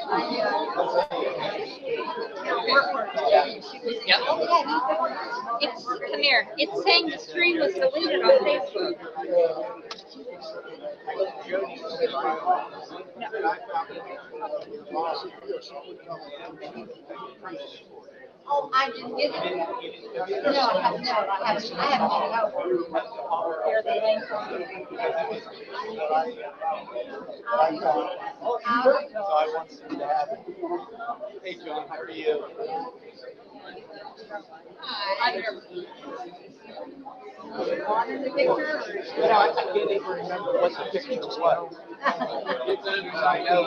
Yep. It's, come here. It's saying the stream was deleted on Facebook. Oh, I didn't get it. No, I haven't. I haven't over. Here's the link. Hey, John, how are you? Hi. On the picture? I can't even remember what the picture was. I know.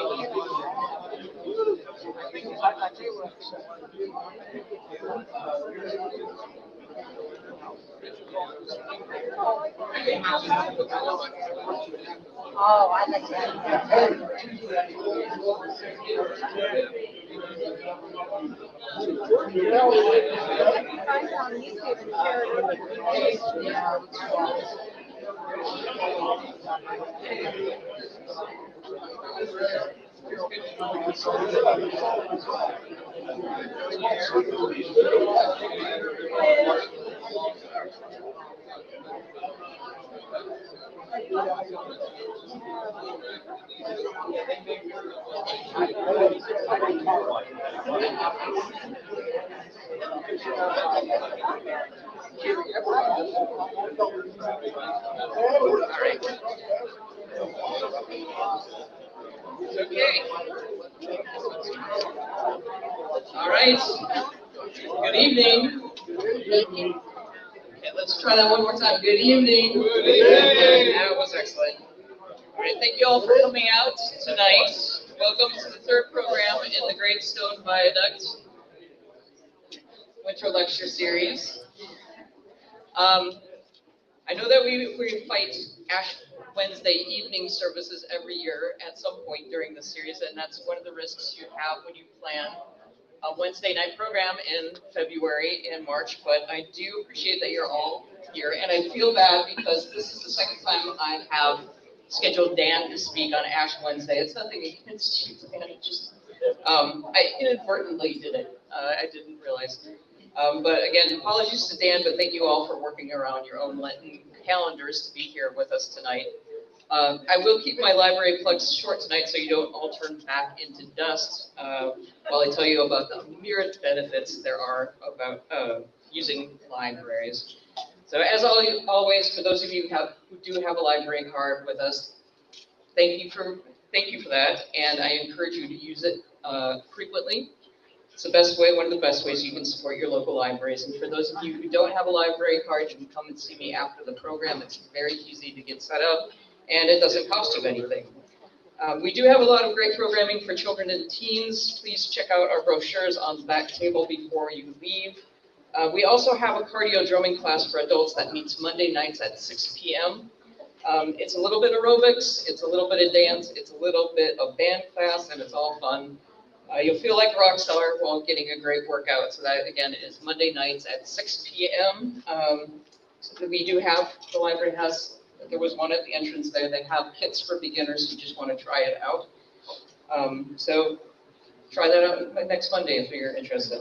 Oh, I like that. Find it on YouTube and share Okay. All right. Good evening. Okay, let's try that one more time. Good evening. Good evening. That was excellent. All right, thank you all for coming out tonight. Welcome to the third program in the Great Stone Viaduct Winter Lecture Series. I know that we fight Ash Wednesday evening services every year at some point during the series, and that's one of the risks you have when you plan a Wednesday night program in February and March, but I do appreciate that you're all here, and I feel bad because this is the second time I have scheduled Dan to speak on Ash Wednesday. It's nothing against you, and it just, I inadvertently did it. I didn't realize. But again, apologies to Dan, but thank you all for working around your own Lenten calendars to be here with us tonight. I will keep my library plugs short tonight so you don't all turn back into dust while I tell you about the myriad benefits there are about using libraries. So as always, for those of you who do have a library card with us, thank you for that, and I encourage you to use it frequently. It's the best way, one of the best ways you can support your local libraries. And for those of you who don't have a library card, you can come and see me after the program. It's very easy to get set up, and it doesn't cost you anything. We do have a lot of great programming for children and teens. Please check out our brochures on the back table before you leave. We also have a cardio drumming class for adults that meets Monday nights at 6 p.m. It's a little bit of aerobics, it's a little bit of dance, it's a little bit of band class, and it's all fun. You'll feel like a rock star while getting a great workout. So that, again, is Monday nights at 6 p.m. So we do have, the library has, there was one at the entrance there. They have kits for beginners who just want to try it out. So try that out next Monday if you're interested.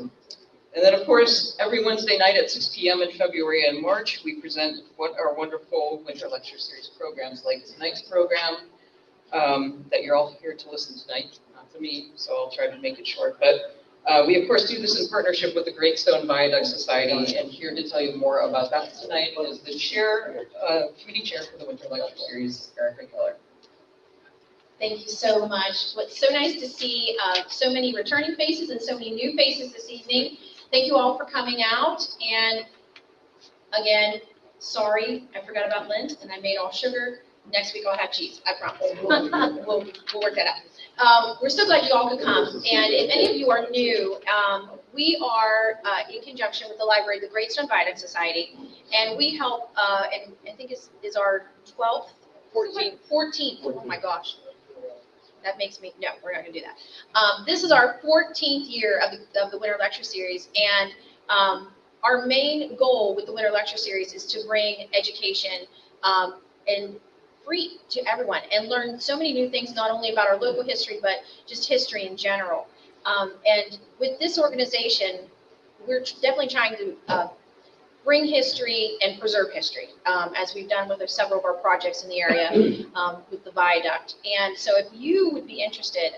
And then, of course, every Wednesday night at 6 p.m. in February and March, we present what our wonderful Winter Lecture Series programs, like tonight's program, that you're all here to listen tonight. Not to me, so I'll try to make it short. But we, of course, do this in partnership with the Great Stone Viaduct Society, and here to tell you more about that tonight is the committee chair for the Winter Lecture Series, Erica Keller. Thank you so much. It's so nice to see so many returning faces and so many new faces this evening. Thank you all for coming out. And again, sorry, I forgot about Lent and I made all sugar. Next week I'll have cheese, I promise. we'll work that out. We're so glad you all could come. And if any of you are new, we are in conjunction with the library, the Great Stone Viaduct Society, and we help, and I think is our 12th, 14th, oh my gosh. That makes me, no, we're not going to do that. This is our 14th year of the Winter Lecture Series, and our main goal with the Winter Lecture Series is to bring education and free to everyone and learn so many new things, not only about our local history, but just history in general. And with this organization, we're definitely trying to bring history and preserve history, as we've done with several of our projects in the area with the viaduct. And so if you would be interested,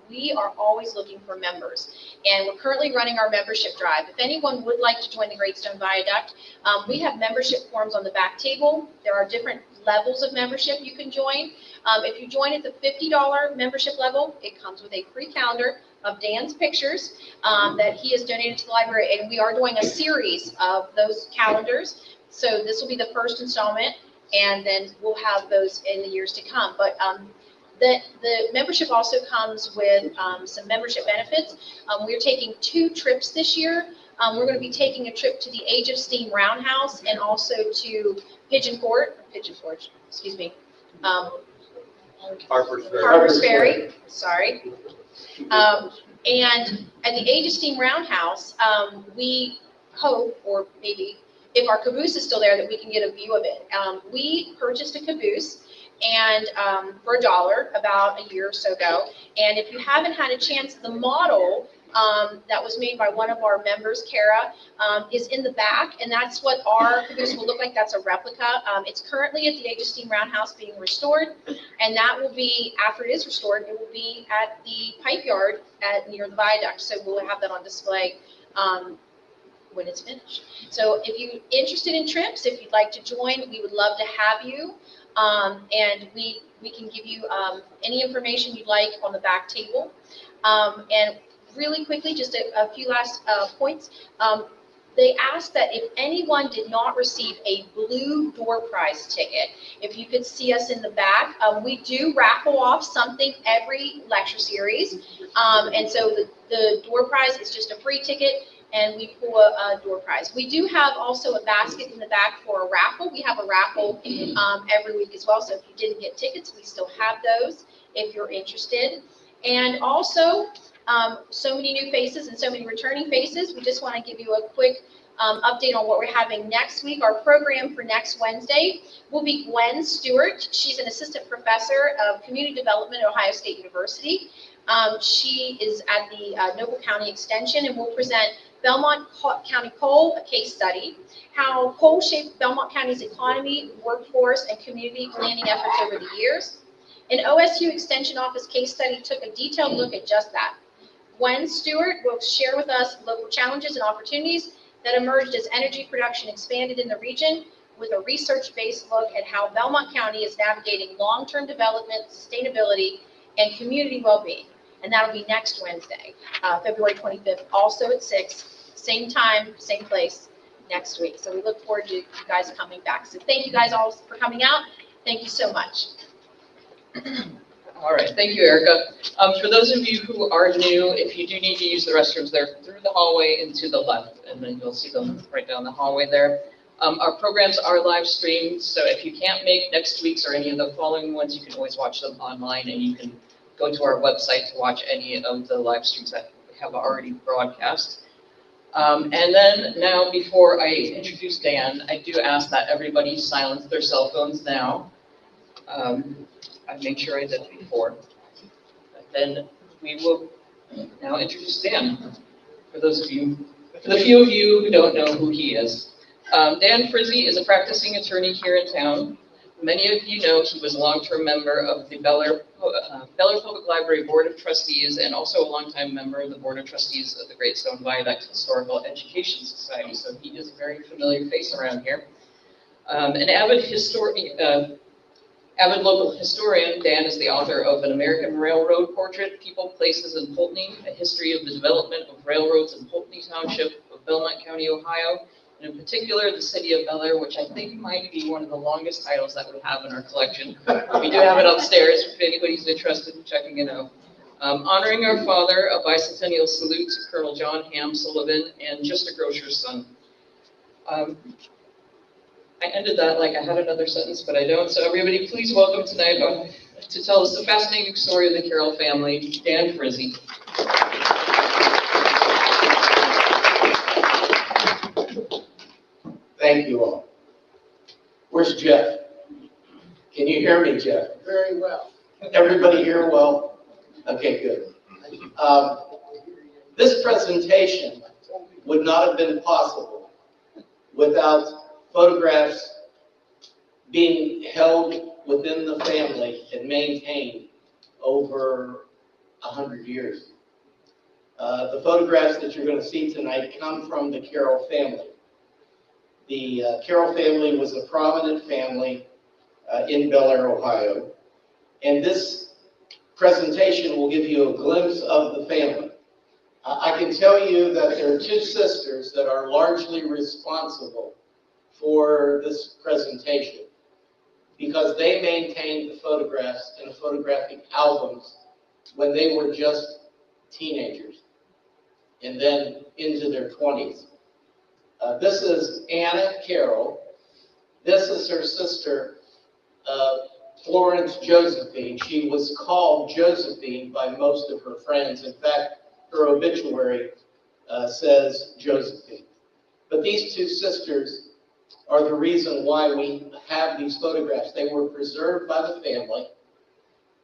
we are always looking for members. And we're currently running our membership drive. If anyone would like to join the Great Stone Viaduct, we have membership forms on the back table. There are different levels of membership you can join. If you join at the $50 membership level, it comes with a free calendar of Dan's pictures that he has donated to the library, and we are doing a series of those calendars. So this will be the first installment, and then we'll have those in the years to come. But the membership also comes with some membership benefits. We're taking 2 trips this year. We're going to be taking a trip to the Age of Steam Roundhouse and also to Pigeon Forge, excuse me. Harper's Ferry, sorry. And at the Age of Steam Roundhouse, we hope, or maybe if our caboose is still there, that we can get a view of it. We purchased a caboose and for $1 about a year or so ago. And if you haven't had a chance, the model that was made by one of our members, Kara, is in the back, and that's what our caboose will look like. That's a replica. It's currently at the Age of Steam Roundhouse being restored, and that will be, after it is restored, it will be at the pipe yard near the viaduct. So we'll have that on display when it's finished. So if you're interested in trips, if you'd like to join, we would love to have you, and we can give you any information you'd like on the back table. And really quickly, just a few last points. They asked that if anyone did not receive a blue door prize ticket, if you could see us in the back, we do raffle off something every lecture series. And so the door prize is just a free ticket, and we pull a door prize. We do have also a basket in the back for a raffle. We have a raffle every week as well. So if you didn't get tickets, we still have those if you're interested. And also, so many new faces and so many returning faces. We just want to give you a quick update on what we're having next week. Our program for next Wednesday will be Gwen Stewart. She's an assistant professor of community development at Ohio State University. She is at the Noble County Extension and will present Belmont County Coal, a case study, how coal shaped Belmont County's economy, workforce, and community planning efforts over the years. An OSU Extension Office case study took a detailed look at just that. Gwen Stewart will share with us local challenges and opportunities that emerged as energy production expanded in the region, with a research-based look at how Belmont County is navigating long-term development, sustainability, and community well-being. And that'll be next Wednesday, February 25th, also at 6, same time, same place next week. So we look forward to you guys coming back. So thank you guys all for coming out. Thank you so much. All right, thank you, Erica. For those of you who are new, if you do need to use the restrooms, they're through the hallway and to the left, and then you'll see them right down the hallway there. Our programs are live streamed, so if you can't make next week's or any of the following ones, you can always watch them online, and you can go to our website to watch any of the live streams that we have already broadcast. And then now, before I introduce Dan, I do ask that everybody silence their cell phones now. I made sure I did before. Then we will now introduce Dan. For those of you, for the few of you who don't know who he is. Dan Frizzi is a practicing attorney here in town. Many of you know he was a long-term member of the Bellaire Public Library Board of Trustees and also a longtime member of the Board of Trustees of the Great Stone Viaduct Historical Education Society. So he is a very familiar face around here. An avid local historian, Dan is the author of An American Railroad Portrait, People, Places, and Pulteney, a history of the development of railroads in Pulteney Township of Belmont County, Ohio, and in particular the city of Bellaire, which I think might be one of the longest titles that we have in our collection. We do have it upstairs if anybody's interested in checking it out. Honoring our father, a bicentennial salute to Colonel John Ham Sullivan and Just a Grocer's Son. I ended that like I had another sentence, but I don't. So everybody, please welcome tonight to tell us the fascinating story of the Carroll family, Dan Frizzi. Thank you all. Where's Jeff? Can you hear me, Jeff? Very well. Everybody here well? Okay, good. This presentation would not have been possible without photographs being held within the family and maintained over 100 years. The photographs that you're going to see tonight come from the Carroll family. The Carroll family was a prominent family in Bellaire, Ohio, and this presentation will give you a glimpse of the family. I can tell you that there are two sisters that are largely responsible for this presentation because they maintained the photographs in photographic albums when they were just teenagers and then into their 20s. This is Anna Carroll. This is her sister, Florence Josephine. She was called Josephine by most of her friends. In fact, her obituary says Josephine. But these two sisters are the reason why we have these photographs. They were preserved by the family,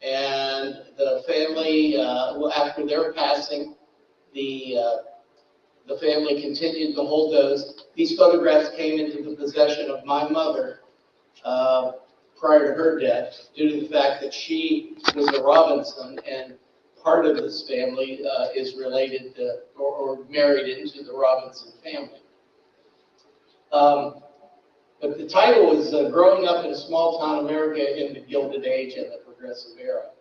and the family, after their passing, the family continued to hold those. These photographs came into the possession of my mother prior to her death, due to the fact that she was a Robinson, and part of this family is related to, or married into the Robinson family. But the title is Growing Up in a Small Town America in the Gilded Age and the Progressive Era.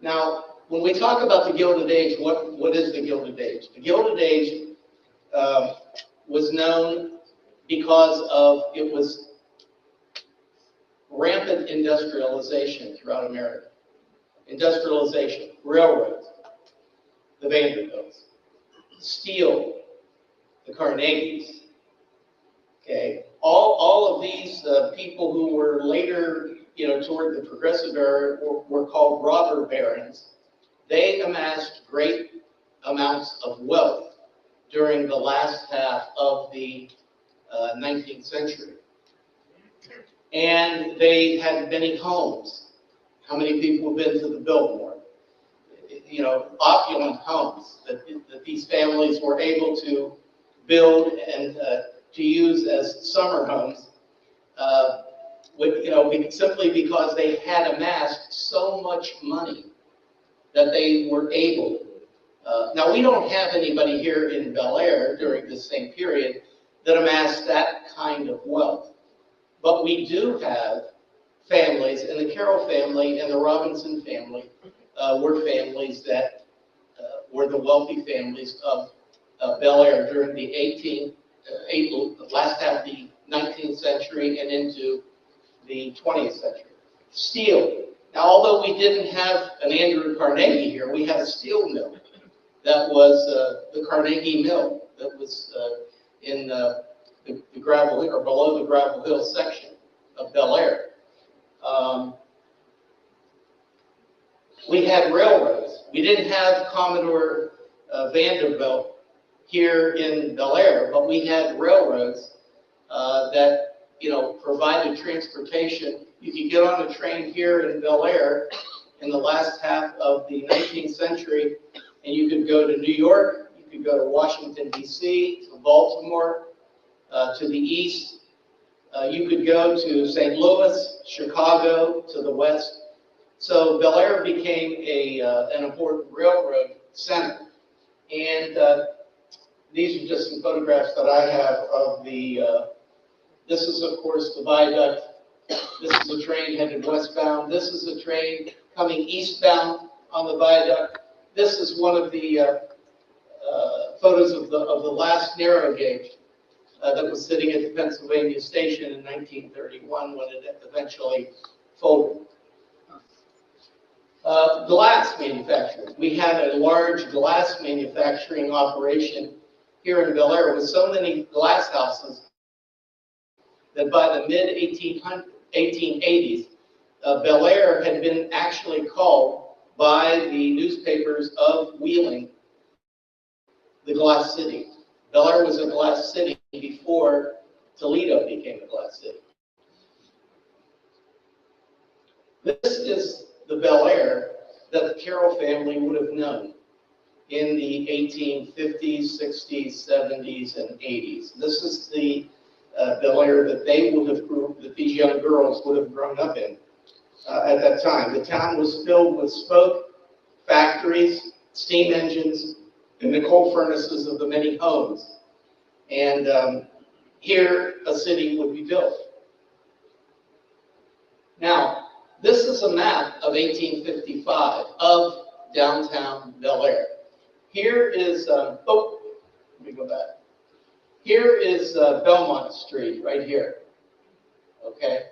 Now, when we talk about the Gilded Age, what is the Gilded Age? The Gilded Age was known because of it was rampant industrialization throughout America. Industrialization, railroads, the Vanderbilts, steel, the Carnegies, okay? All of these people who were later, toward the Progressive Era were called robber barons. They amassed great amounts of wealth during the last half of the 19th century. And they had many homes. How many people have been to the Biltmore? Opulent homes that these families were able to build and to use as summer homes, simply because they had amassed so much money that they were able. Now, we don't have anybody here in Bellaire during this same period that amassed that kind of wealth. But we do have families, and the Carroll family and the Robinson family were families that were the wealthy families of Bellaire during the last half of the 19th century and into the 20th century. Steel. Now, although we didn't have an Andrew Carnegie here, we had a steel mill. That was the Carnegie Mill that was in the gravel or below the gravel hill section of Bellaire. We had railroads. We didn't have Commodore Vanderbilt here in Bellaire, but we had railroads that provided transportation. You could get on a train here in Bellaire in the last half of the 19th century, and you could go to New York, you could go to Washington, D.C., to Baltimore, to the east. You could go to St. Louis, Chicago, to the west. So Bellaire became an important railroad center. And these are just some photographs that I have of this is, of course, the viaduct. This is a train headed westbound. This is a train coming eastbound on the viaduct. This is one of the photos of the last narrow gauge that was sitting at the Pennsylvania station in 1931 when it eventually folded. Glass manufacturing. We had a large glass manufacturing operation here in Bellaire with so many glass houses that by the mid-1880s, Bellaire had been actually called by the newspapers of Wheeling the glass city. Bellaire was a glass city before Toledo became a glass city. This is the Bellaire that the Carroll family would have known in the 1850s, 60s, 70s, and 80s. This is the Bellaire that that these young girls would have grown up in at that time. The town was filled with spoke factories, steam engines, and the coal furnaces of the many homes. And here a city would be built. Now, this is a map of 1855 of downtown Bellaire. Here is, let me go back. Here is Belmont Street, right here, okay?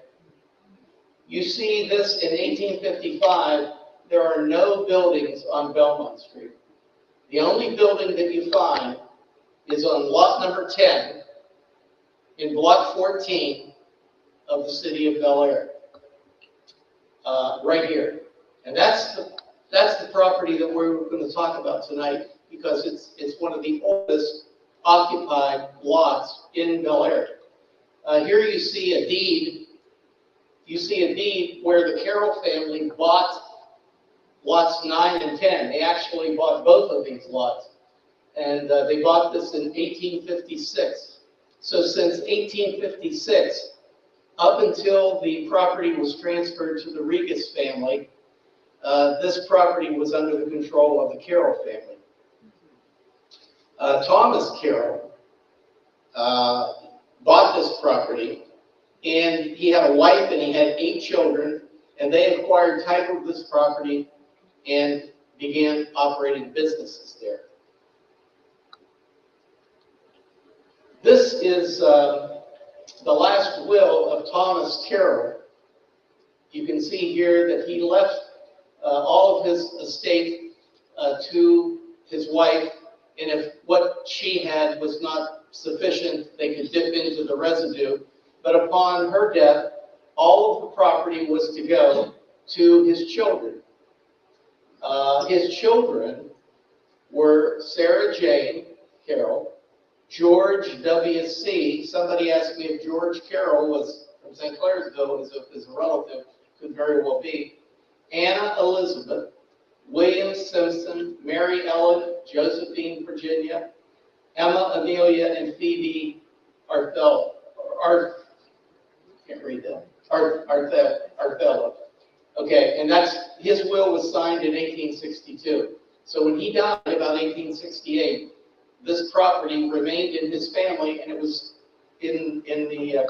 You see this in 1855, there are no buildings on Belmont Street. The only building that you find is on lot number 10 in block 14 of the city of Bellaire, right here. And that's the property that we're going to talk about tonight, because it's one of the oldest occupied lots in Bellaire. Here you see a deed. You see a deed where the Carroll family bought lots 9 and 10. They actually bought both of these lots. And they bought this in 1856. So since 1856, up until the property was transferred to the Regas family, this property was under the control of the Carroll family. Thomas Carroll bought this property, and he had a wife and he had 8 children, and they acquired title to this property and began operating businesses there. This is the last will of Thomas Carroll. You can see here that he left all of his estate to his wife, and if what she had was not sufficient, they could dip into the residue. But upon her death, all of the property was to go to his children. His children were Sarah Jane Carroll, George W.C. Somebody asked me if George Carroll was from St. Clairsville, is a relative, could very well be. Anna Elizabeth, William Simpson, Mary Ellen, Josephine Virginia, Emma Amelia, and Phoebe Arthello. Can't read that. Arthello. Okay, and his will was signed in 1862. So when he died about 1868, this property remained in his family, and it was in the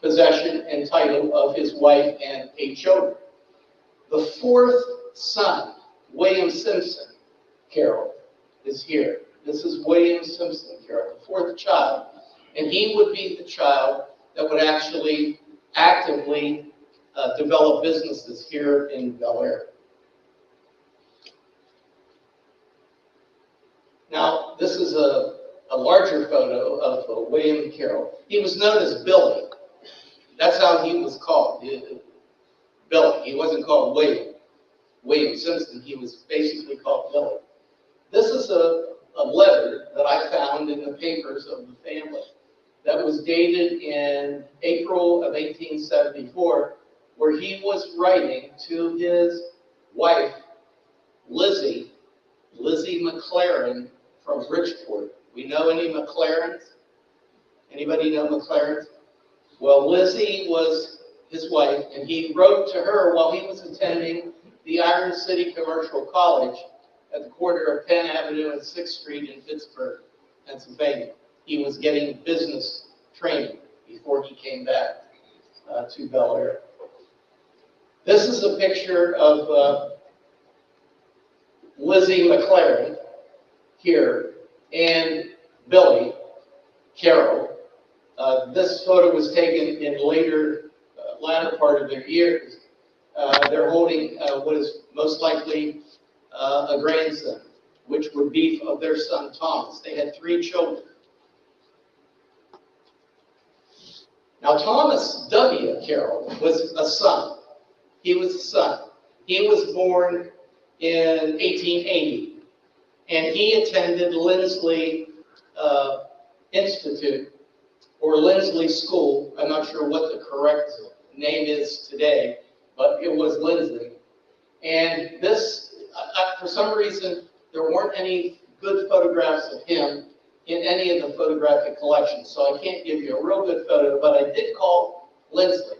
possession and title of his wife and 8 children. The 4th son, William Simpson Carroll, is here. This is William Simpson Carroll, the 4th child, and he would be the child that would actually actively develop businesses here in Bellaire. Now, this is a larger photo of William Carroll. He was known as Billy. That's how he was called, Billy. He wasn't called William Simpson. He was basically called Billy. This is a letter that I found in the papers of the family that was dated in April of 1874, where he was writing to his wife, Lizzie McLaren from Bridgeport. We know any McLarens? Anybody know McLarens? Well, Lizzie was his wife, and he wrote to her while he was attending the Iron City Commercial College at the corner of Penn Avenue and 6th Street in Pittsburgh, Pennsylvania. He was getting business training before he came back to Bellaire. This is a picture of Lizzie McLaren here and Billy Carroll. This photo was taken in latter part of their years. They're holding what is most likely a grandson, which would be of their son Thomas. They had 3 children. Now, Thomas W. Carroll was a son. He was a son. He was born in 1880, and he attended Lindsley Institute or Lindsley School. I'm not sure what the correct name is today, but it was Lindsley. And this, for some reason, there weren't any good photographs of him in any of the photographic collections, so I can't give you a real good photo, but I did call Lindsley,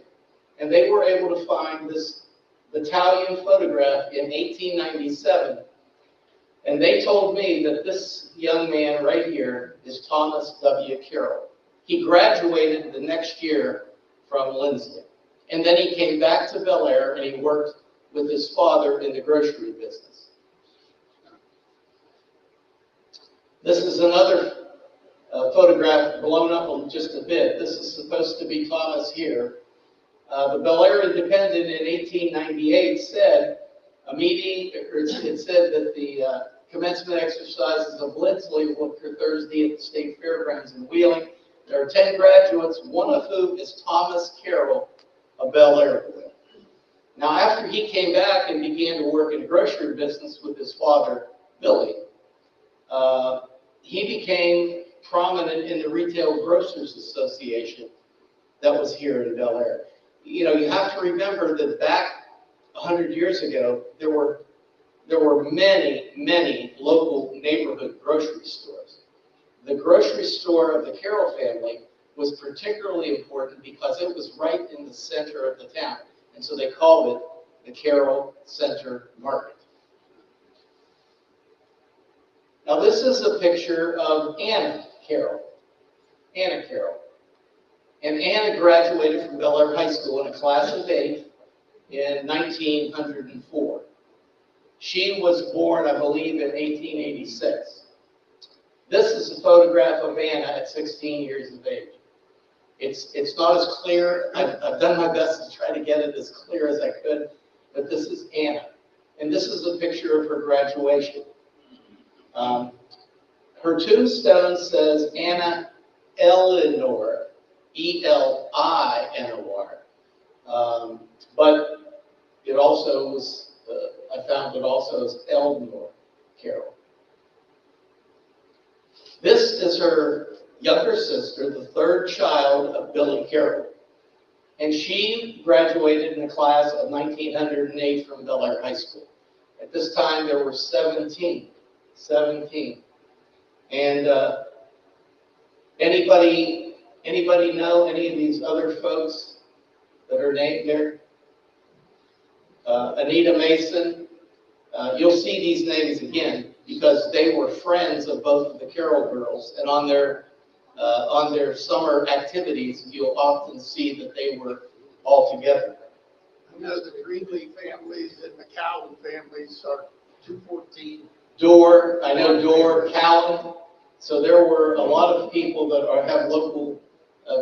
and they were able to find this battalion photograph in 1897, and they told me that this young man right here is Thomas W. Carroll. He graduated the next year from Lindsley, and then he came back to Bellaire and he worked with his father in the grocery business. This is another photograph blown up just a bit. This is supposed to be Thomas here. The Bellaire Independent in 1898 said it said that the commencement exercises of Lindsley will occur Thursday at the State Fairgrounds in Wheeling. There are 10 graduates, one of whom is Thomas Carroll, a Bellaire boy. Now, after he came back and began to work in the grocery business with his father, Billy, he became prominent in the Retail Grocers Association that was here in Bellaire. You know, you have to remember that back 100 years ago, there were many, many local neighborhood grocery stores. The grocery store of the Carroll family was particularly important because it was right in the center of the town. And so they called it the Carroll Center Market. Now this is a picture of Anna Carroll. Anna Carroll. And Anna graduated from Bellaire High School in a class of 8 in 1904. She was born, I believe, in 1886. This is a photograph of Anna at 16 years of age. It's not as clear. I've done my best to try to get it as clear as I could, but this is Anna. And this is a picture of her graduation. Her tombstone says Anna Elinor, E-L-I-N-O-R. But it also was, I found it also as Elnor Carroll. This is her younger sister, the third child of Billy Carroll. And she graduated in the class of 1908 from Bellaire High School. At this time, there were 17. And anybody know any of these other folks that are named there? Anita Mason. You'll see these names again because they were friends of both of the Carroll girls, and on their summer activities, you'll often see that they were all together. I know the Greenlee families and the Cowan families are 214. Dorr, I know Dorr, Callan. So there were a lot of people that have local,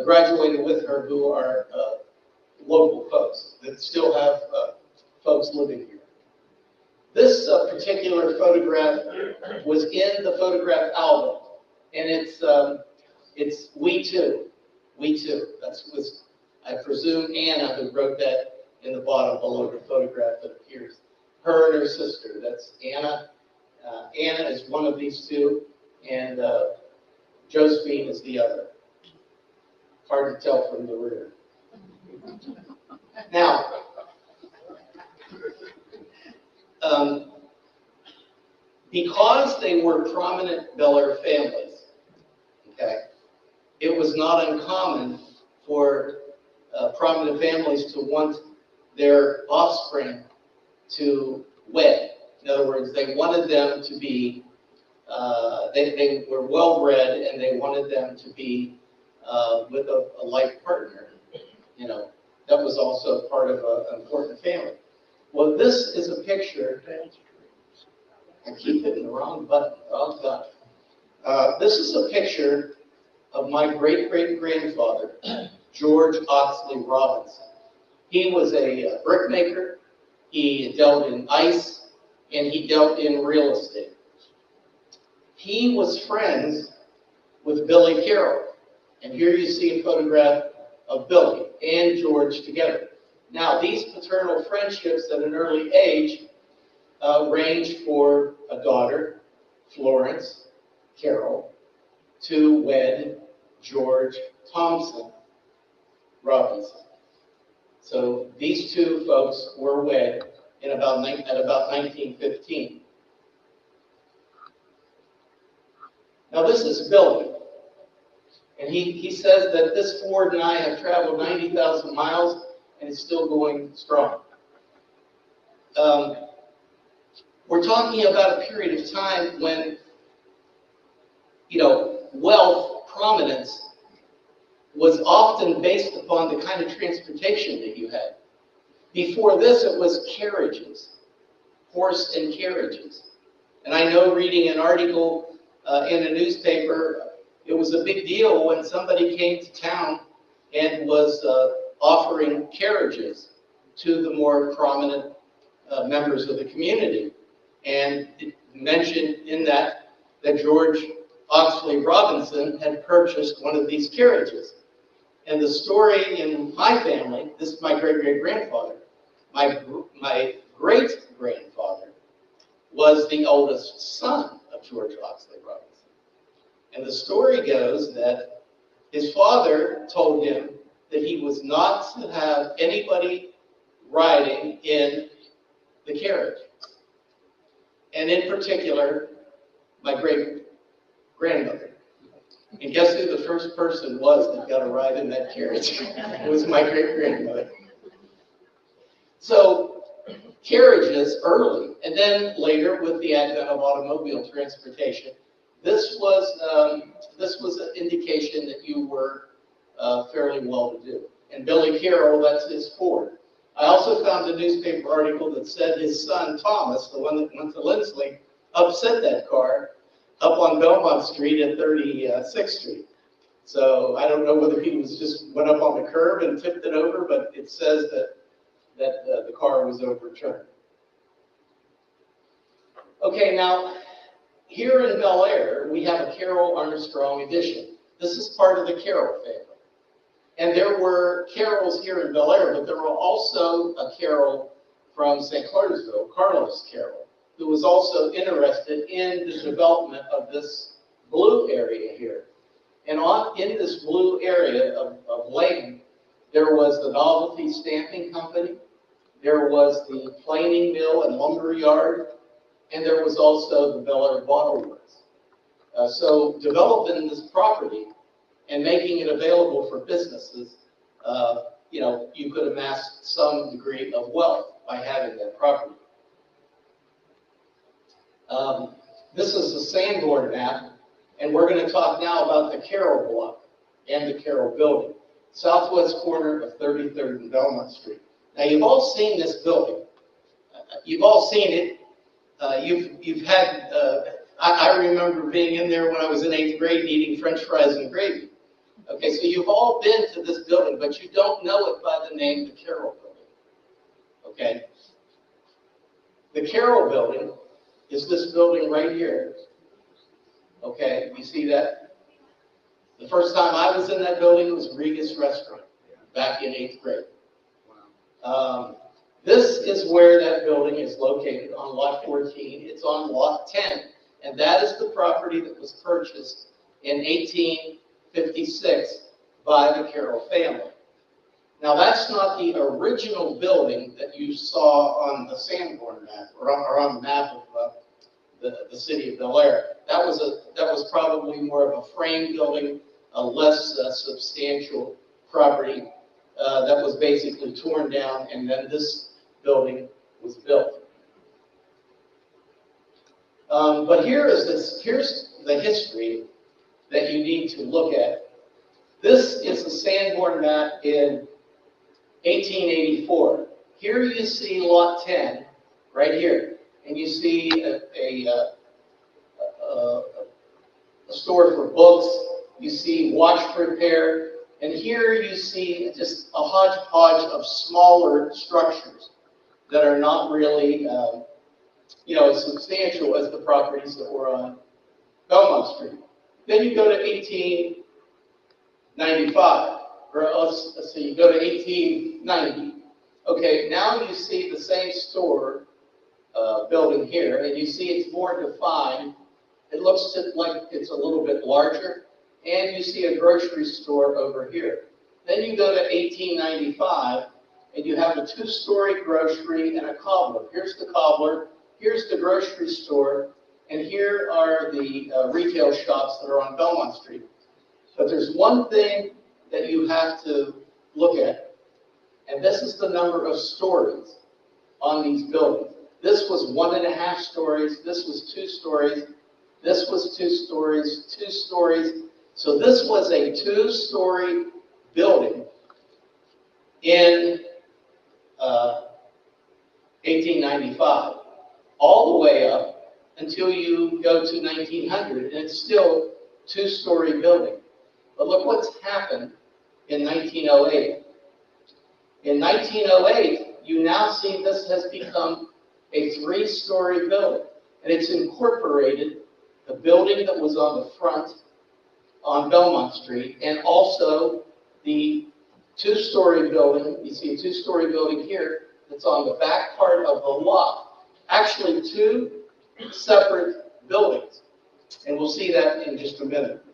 graduated with her who are local folks that still have folks living here. This particular photograph was in the photograph album, and it's We Too. Was, I presume, Anna who wrote that in the bottom below the photograph that appears. Her and her sister, that's Anna. Anna is one of these two, and Josephine is the other. Hard to tell from the rear. Now, because they were prominent Bellaire families, okay, it was not uncommon for prominent families to want their offspring to wed. In other words, they wanted them to be, they were well-bred, and they wanted them to be with a like partner. You know, that was also part of an important family. Well, this is a picture. I keep hitting the wrong button. Oh, God. This is a picture of my great-great-grandfather, George Oxley Robinson. He was a brickmaker. He dealt in ice, and he dealt in real estate. He was friends with Billy Carroll. And here you see a photograph of Billy and George together. Now, these paternal friendships at an early age ranged for a daughter, Florence Carroll, to wed George Thompson Robinson. So these two folks were wed at about 1915. Now this is Billy. And he says that this Ford and I have traveled 90,000 miles and it's still going strong. We're talking about a period of time when, wealth, prominence was often based upon the kind of transportation that you had. Before this, it was carriages, horse and carriages. And I know reading an article in a newspaper, it was a big deal when somebody came to town and was offering carriages to the more prominent members of the community. And it mentioned in that George Oxley Robinson had purchased one of these carriages. And the story in my family, this is my great-great-grandfather. My great-grandfather was the oldest son of George Oxley Robinson. And the story goes that his father told him that he was not to have anybody riding in the carriage. And in particular, my great-grandmother. And guess who the first person was that got a ride in that carriage? It was my great-grandmother. So carriages early, and then later with the advent of automobile transportation, this was an indication that you were fairly well-to-do. And Billy Carroll, that's his Ford. I also found a newspaper article that said his son Thomas, the one that went to Lindsley, upset that car up on Belmont Street at 36th Street. So I don't know whether he went up on the curb and tipped it over, but it says that the car was overturned. Okay, now here in Bellaire, we have a Carroll Armstrong edition. This is part of the Carroll family. And there were Carrolls here in Bellaire, but there were also a Carroll from St. Clairsville, Carlos Carroll, who was also interested in the development of this blue area here. And in this blue area of land, there was the Novelty Stamping Company, there was the planing mill and lumber yard, and there was also the Bellaire Bottle Works. So developing this property and making it available for businesses, you could amass some degree of wealth by having that property. This is the Sanborn map, and we're going to talk now about the Carroll block and the Carroll building, southwest corner of 33rd and Belmont Street. Now, you've all seen this building. You've all seen it. You've had, I remember being in there when I was in 8th grade and eating French fries and gravy. Okay, so you've all been to this building, but you don't know it by the name the Carroll building. Okay? The Carroll building is this building right here. Okay, you see that? The first time I was in that building, it was Rega's Restaurant back in 8th grade. This is where that building is located on lot 14. It's on lot 10, and that is the property that was purchased in 1856 by the Carroll family. Now, that's not the original building that you saw on the Sanborn map, or on the map of the city of Bellaire. That was probably more of a frame building, a less substantial property that was basically torn down, and then this building was built. But here's the history that you need to look at. This is the Sanborn map in 1884. Here you see lot 10, right here, and you see a store for books. You see watch repair, and here you see just a hodgepodge of smaller structures that are not really, as substantial as the properties that were on Belmont Street. Then you go to 1895, or let's see, you go to 1890. Okay, now you see the same store building here, and you see it's more defined. It looks like it's a little bit larger, and you see a grocery store over here. Then you go to 1895, and you have a two-story grocery and a cobbler. Here's the cobbler, here's the grocery store, and here are the retail shops that are on Belmont Street. But there's one thing that you have to look at, and this is the number of stories on these buildings. This was 1.5 stories, this was 2 stories, this was 2 stories, 2 stories. So this was a 2-story building in 1895, all the way up until you go to 1900, and it's still 2-story building. But look what's happened in 1908. In 1908, you now see this has become a 3-story building, and it's incorporated the building that was on the front on Belmont Street, and also the 2-story building. You see a 2-story building here that's on the back part of the lot. Actually, 2 separate buildings, and we'll see that in just a minute.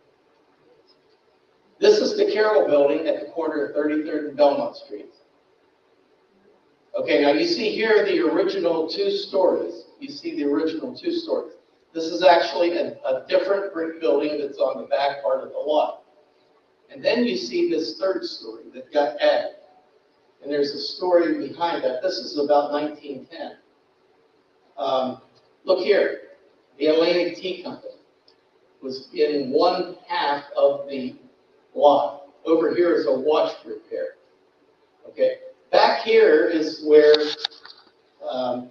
This is the Carroll building at the corner of 33rd and Belmont Street. Okay, now you see here the original 2 stories. You see the original 2 stories. This is actually a different brick building that's on the back part of the lot. And then you see this 3rd story that got added. And there's a story behind that. This is about 1910. Look here. The Atlantic Tea Company was in 1/2 of the lot. Over here is a watch repair. Okay. Back here is where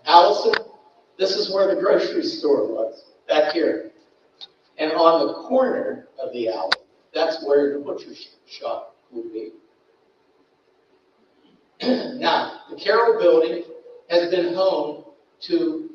Allison, this is where the grocery store was, back here. And on the corner of the alley, that's where the butcher shop would be. Now, the Carroll building has been home to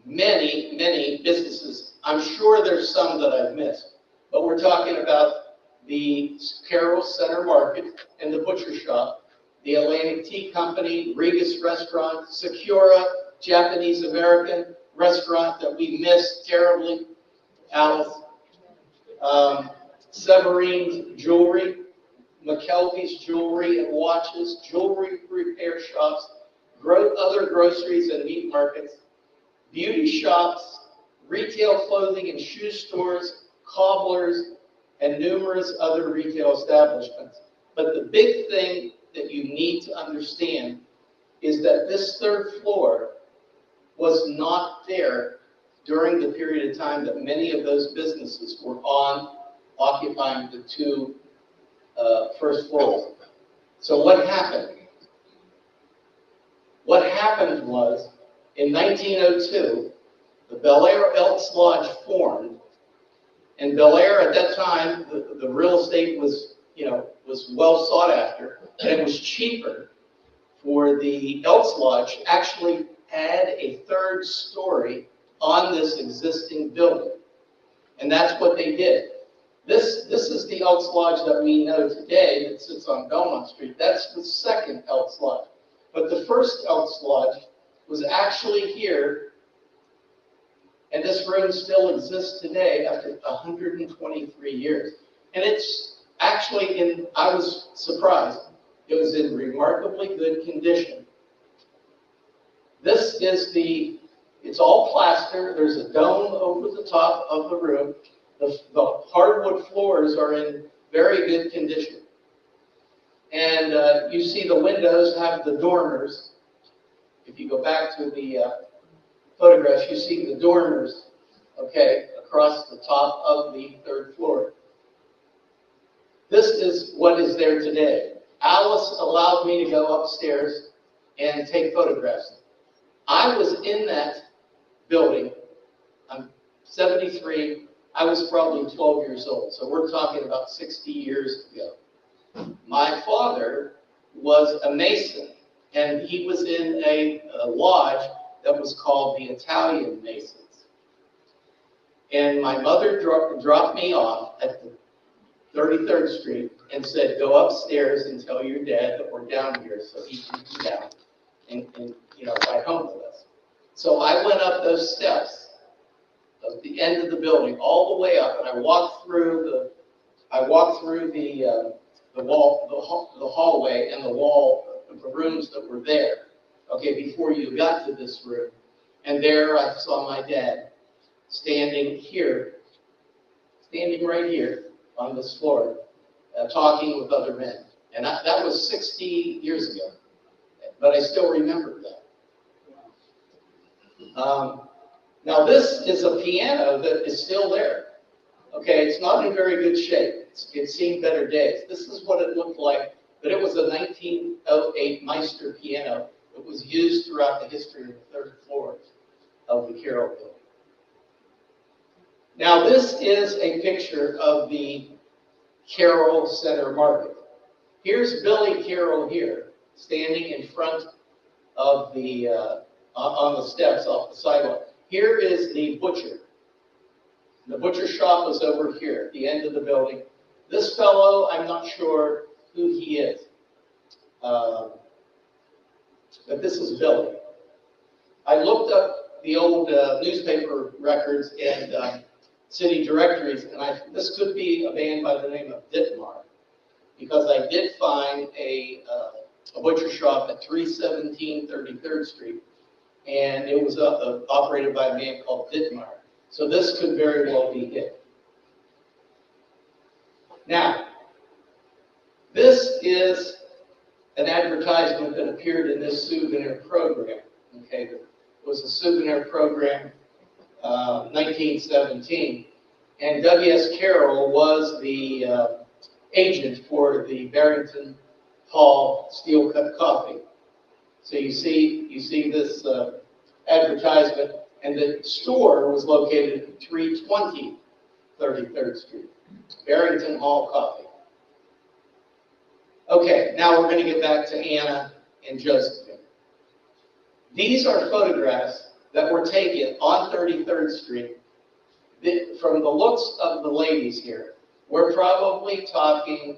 many, many businesses. I'm sure there's some that I've missed, but we're talking about the Carroll Center Market and the butcher shop, the Atlantic Tea Company, Regus Restaurant, Secura, Japanese American restaurant that we missed terribly, Alice, Severine's Jewelry, McKelvey's Jewelry and Watches, jewelry repair shops, other groceries and meat markets, beauty shops, retail clothing and shoe stores, cobblers, and numerous other retail establishments. But the big thing that you need to understand is that this 3rd floor was not there during the period of time that many of those businesses were occupying the 2 first floors. So what happened? What happened was, in 1902, the Bellaire Elks Lodge formed, and Bellaire at that time, the real estate was, was well sought after, and it was cheaper for the Elks Lodge to actually add a 3rd story on this existing building. And that's what they did. This is the Elks Lodge that we know today that sits on Belmont Street. That's the 2nd Elks Lodge. But the 1st Elks Lodge was actually here, and this room still exists today after 123 years. And it's actually I was surprised, it was in remarkably good condition. This is it's all plaster. There's a dome over the top of the room. The hardwood floors are in very good condition. And you see the windows have the dormers. If you go back to the photographs, you see the dormers, okay, across the top of the 3rd floor. This is what is there today. Alice allowed me to go upstairs and take photographs. I was in that building. I'm 73. I was probably 12 years old. So we're talking about 60 years ago. My father was a Mason, and he was in a lodge that was called the Italian Masons. And my mother dropped me off at the 33rd Street and said, go upstairs and tell your dad that we're down here so he can come down and ride home with us. So I went up those steps of the end of the building all the way up, and I walked through I walked through the hallway and the wall of the rooms that were there, okay, before you got to this room. And there I saw my dad standing right here on this floor, talking with other men. And that was 60 years ago, but I still remember that. Now this is a piano that is still there. Okay, it's not in very good shape. It's seen better days. This is what it looked like, but it was a 1908 Meister piano that was used throughout the history of the third floor of the Carroll building. Now this is a picture of the Carroll Center Market. Here's Billy Carroll here, standing in front of the, on the steps off the sidewalk. Here is the butcher. The butcher shop is over here at the end of the building. This fellow, I'm not sure who he is, but this is Billy. I looked up the old newspaper records and city directories, and this could be a man by the name of Dittmar, because I did find a butcher shop at 317 33rd Street, and it was operated by a man called Dittmar. So this could very well be it. Now, this is an advertisement that appeared in this souvenir program. Okay, it was a souvenir program, 1917, and W.S. Carroll was the agent for the Barrington Hall steel cut coffee. So you see this advertisement, and the store was located at 320 33rd Street, Barrington Hall Coffee. Okay, now we're going to get back to Anna and Josephine. These are photographs that were taken on 33rd Street. From the looks of the ladies here, we're probably talking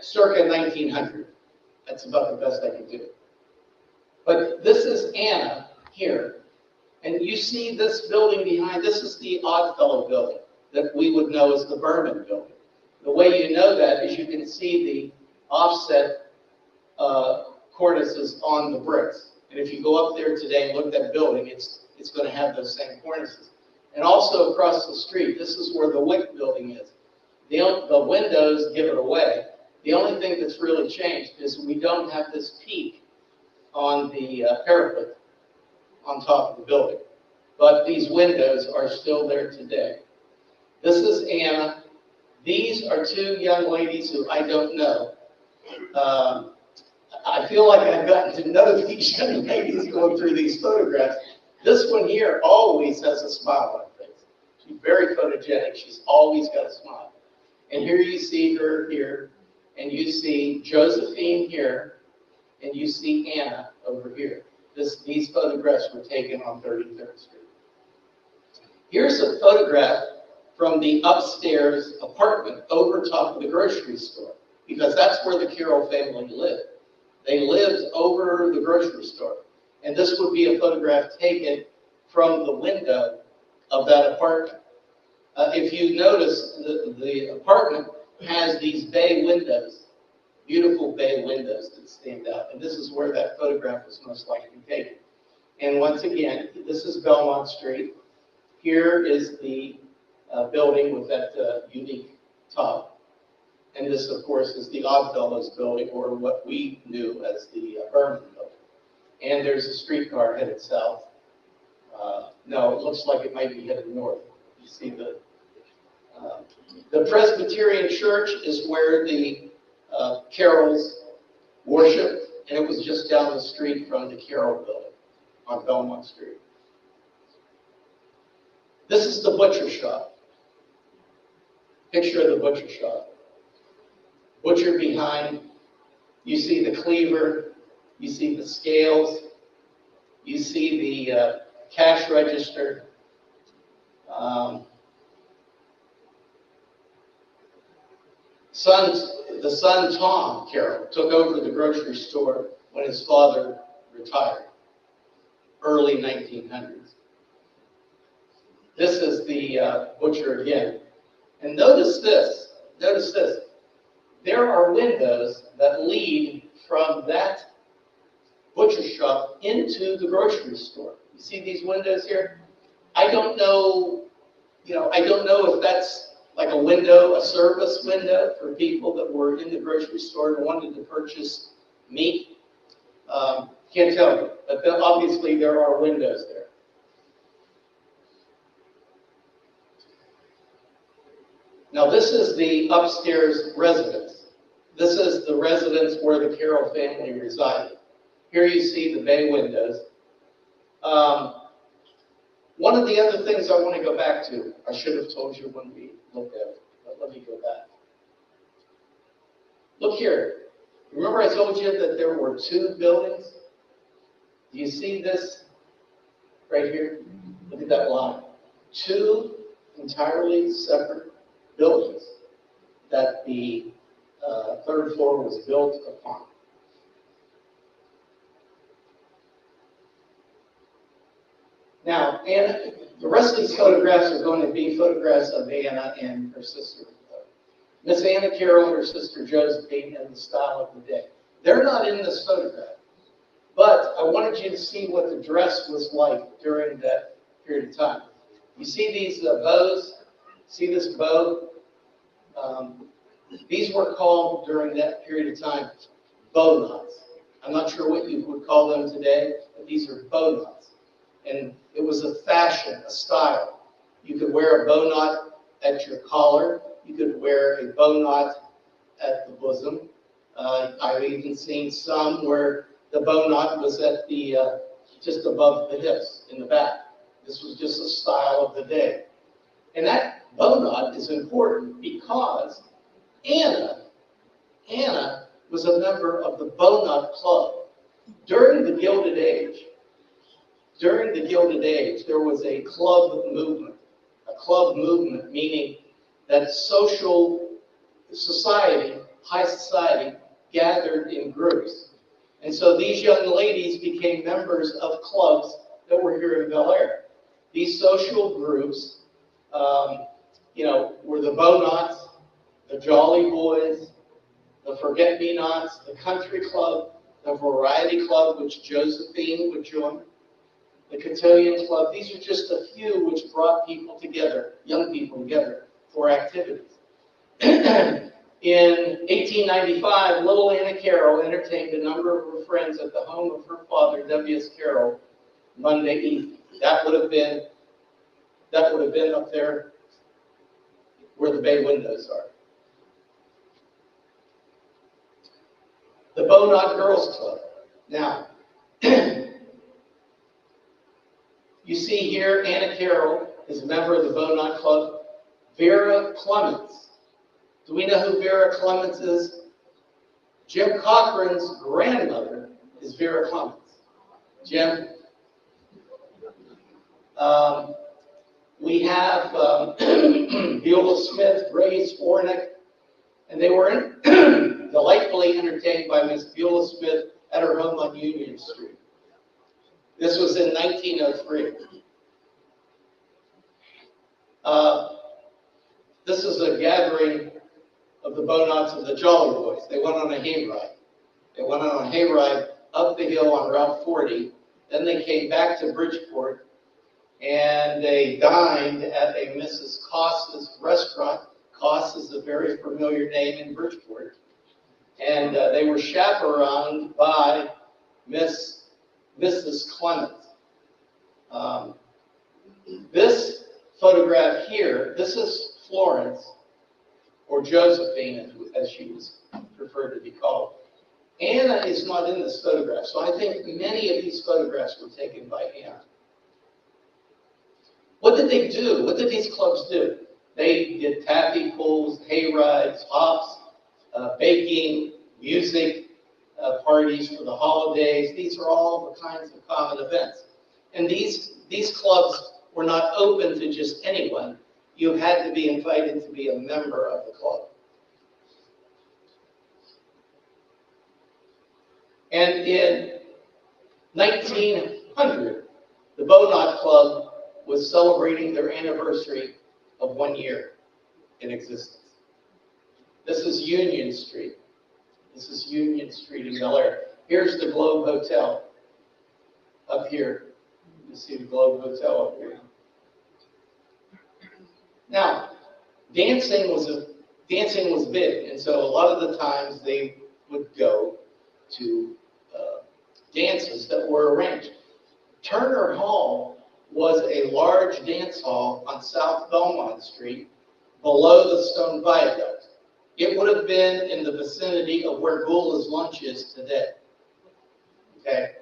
circa 1900. That's about the best I can do. But this is Anna here. And you see this building behind, this is the Oddfellow building that we would know as the Berman building. The way you know that is you can see the offset cornices on the bricks. And if you go up there today and look at that building, it's going to have those same cornices. And also across the street, this is where the Wick building is. The windows give it away. The only thing that's really changed is we don't have this peak on the parapet on top of the building. But these windows are still there today. This is Anna. These are two young ladies who I don't know. I feel like I've gotten to know these young ladies going through these photographs. This one here always has a smile on her face. She's very photogenic. She's always got a smile. And here you see her here, and you see Josephine here, and you see Anna over here. These photographs were taken on 33rd Street. Here's a photograph from the upstairs apartment over top of the grocery store, because that's where the Carroll family lived. They lived over the grocery store. And this would be a photograph taken from the window of that apartment. If you notice, the apartment has these bay windows, beautiful bay windows that stand out. And this is where that photograph was most likely taken. And once again, this is Belmont Street. Here is the building with that unique top. And this, of course, is the Oddfellows building, or what we knew as the Berman building. And there's a streetcar headed south. No, it looks like it might be headed north. You see the Presbyterian Church is where the Carrolls worshiped, and it was just down the street from the Carroll building on Belmont Street. This is the butcher shop. Picture of the butcher shop. Butcher behind, you see the cleaver, you see the scales, you see the cash register. The son, Tom Carroll, took over the grocery store when his father retired, early 1900s. This is the butcher again. And notice this, there are windows that lead from that butcher shop into the grocery store. You see these windows here? I don't know, I don't know if that's like a window, a service window for people that were in the grocery store and wanted to purchase meat. Can't tell you, but then obviously there are windows there. Now this is the upstairs residence. This is the residence where the Carroll family resided. Here you see the bay windows. One of the other things I want to go back to, I should have told you when we looked at it, but let me go back. Look here. Remember I told you that there were two buildings? Do you see this right here? Look at that line. Two entirely separate buildings that the third floor was built upon. Now, Anna, the rest of these photographs are going to be photographs of Anna and her sister, Miss Anna Carroll and her sister Josephine, in the style of the day. They're not in this photograph, but I wanted you to see what the dress was like during that period of time. You see these bows? See this bow? These were called during that period of time bow knots. I'm not sure what you would call them today, but these are bow knots. And it was a fashion, a style. You could wear a bow knot at your collar. You could wear a bow knot at the bosom. I've even seen some where the bow knot was at the just above the hips in the back. This was just a style of the day. And that bow knot is important because Anna was a member of the Bow Knot Club. During the Gilded Age, there was a club movement. A club movement, meaning that social society, high society, gathered in groups. And so these young ladies became members of clubs that were here in Bellaire. These social groups, were the Bow Knots, the Jolly Boys, the Forget-Me-Nots, the Country Club, the Variety Club, which Josephine would join, the Cotillion Club. These are just a few which brought people together, young people together, for activities. In 1895, little Anna Carroll entertained a number of her friends at the home of her father, W.S. Carroll, Monday evening. That would have been up there where the bay windows are. The Bow Knot Girls Club. Now, you see here Anna Carroll is a member of the Bow Knot Club. Vera Clements. Do we know who Vera Clements is? Jim Cochran's grandmother is Vera Clements. Jim? We have Beulah Smith, Ray Spornick, and they were delightfully entertained by Miss Beulah Smith at her home on Union Street. This was in 1903. This is a gathering of the Bow Knots of the Jolly Boys. They went on a hayride. They went on a hayride up the hill on Route 40. Then they came back to Bridgeport, and they dined at a Mrs. Costa's restaurant. Cost is a very familiar name in Bridgeport. And they were chaperoned by Mrs. Clements. This photograph here, this is Florence, or Josephine, as she was preferred to be called. Anna is not in this photograph, so I think many of these photographs were taken by Anna. What did they do? What did these clubs do? They did taffy pulls, hay rides, hops, baking, music, parties for the holidays. These are all the kinds of common events. And these clubs were not open to just anyone. You had to be invited to be a member of the club. And in 1900, the Bow Knot Club was celebrating their anniversary of 1 year in existence. This is Union Street. This is Union Street in Bellaire. Here's the Globe Hotel up here. You see the Globe Hotel up here. Now, dancing was big, and so a lot of the times they would go to dances that were arranged. Turner Hall was a large dance hall on South Belmont Street below the Stone Viaduct. It would have been in the vicinity of where Goula's Lunch is today. Okay?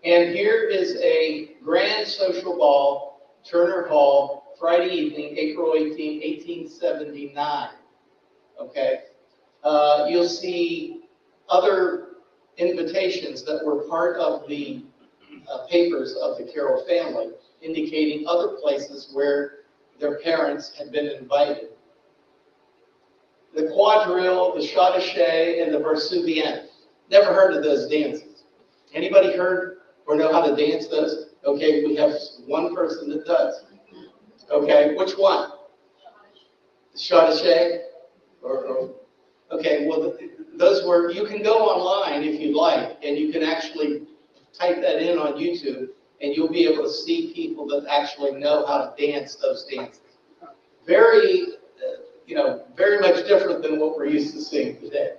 And here is a grand social ball, Turner Hall, Friday evening, April 18, 1879. Okay? You'll see other invitations that were part of the papers of the Carroll family, indicating other places where their parents had been invited. The quadrille, the Chat d'Aché, and the Versubien. Never heard of those dances. Anybody heard or know how to dance those? Okay, we have one person that does. Okay, which one? The Chat d'Aché? Okay, well, those were, you can go online if you'd like, and you can actually type that in on YouTube, and you'll be able to see people that actually know how to dance those dances. Very, very much different than what we're used to seeing today.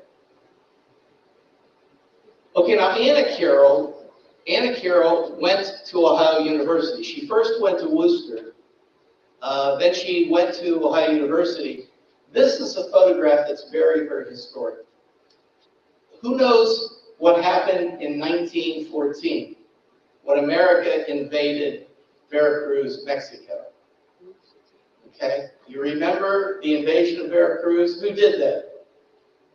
Okay, now Anna Carroll went to Ohio University. She first went to Worcester, then she went to Ohio University. This is a photograph that's very, very historic. Who knows what happened in 1914 when America invaded Veracruz, Mexico? Okay, you remember the invasion of Veracruz? Who did that?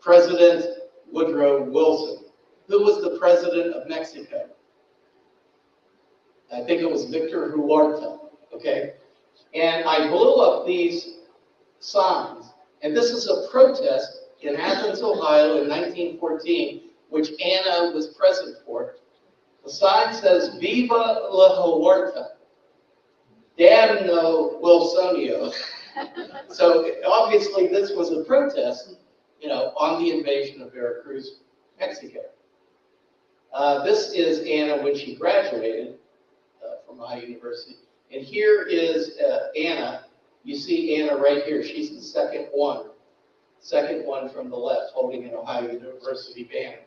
President Woodrow Wilson. Who was the president of Mexico? I think it was Victor Huerta, okay? And I blew up these signs, and this is a protest in Athens, Ohio in 1914, which Anna was present for. The sign says, "Viva la Huerta, damn no Wilsonio." So obviously this was a protest, on the invasion of Veracruz, Mexico. This is Anna when she graduated from Ohio University. And here is Anna. You see Anna right here. She's the second one from the left, holding an Ohio University banner.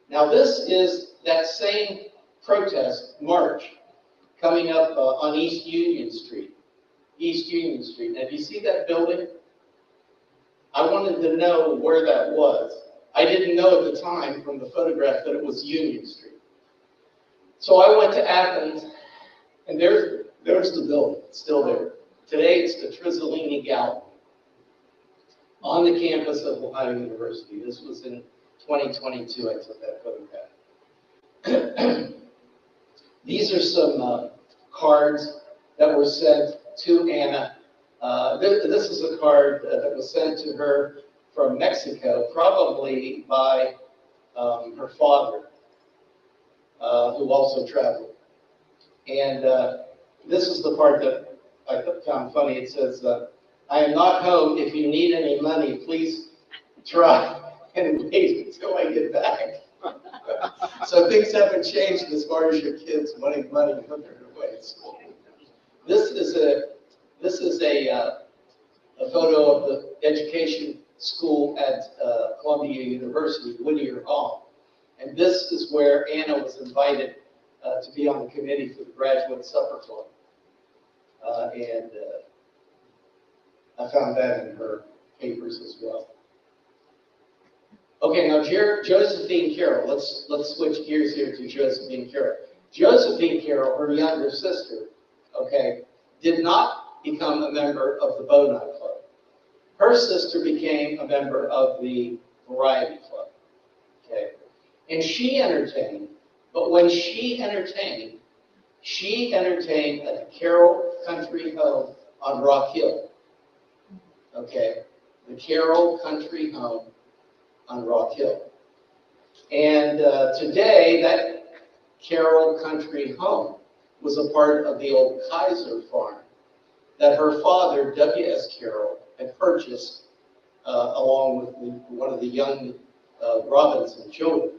Now this is that same protest march coming up on East Union Street. East Union Street. Now, do you see that building? I wanted to know where that was. I didn't know at the time from the photograph that it was Union Street. So I went to Athens, and there's the building. It's still there. Today it's the Trizzolini Gallery on the campus of Ohio University. This was in 2022 I took that photograph. These are some cards that were sent to Anna. This is a card that was sent to her from Mexico, probably by her father, who also traveled. And this is the part that I found funny. It says, "I am not home. If you need any money, please try and wait until I get back." So things haven't changed as far as your kids wanting money and putting it away at school. This is a photo of the education school at Columbia University, Whittier Hall. And this is where Anna was invited to be on the committee for the Graduate Supper Club. And I found that in her papers as well. Okay, now Josephine Carroll. Let's switch gears here to Josephine Carroll. Josephine Carroll, her younger sister, okay, did not become a member of the Bow Knot Club. Her sister became a member of the Variety Club. Okay, and she entertained. But when she entertained at the Carroll Country Home on Rock Hill. Okay, the Carroll Country Home on Rock Hill. And today, that Carroll Country Home was a part of the old Kaiser farm that her father, W.S. Carroll, had purchased along with one of the young Robinson children.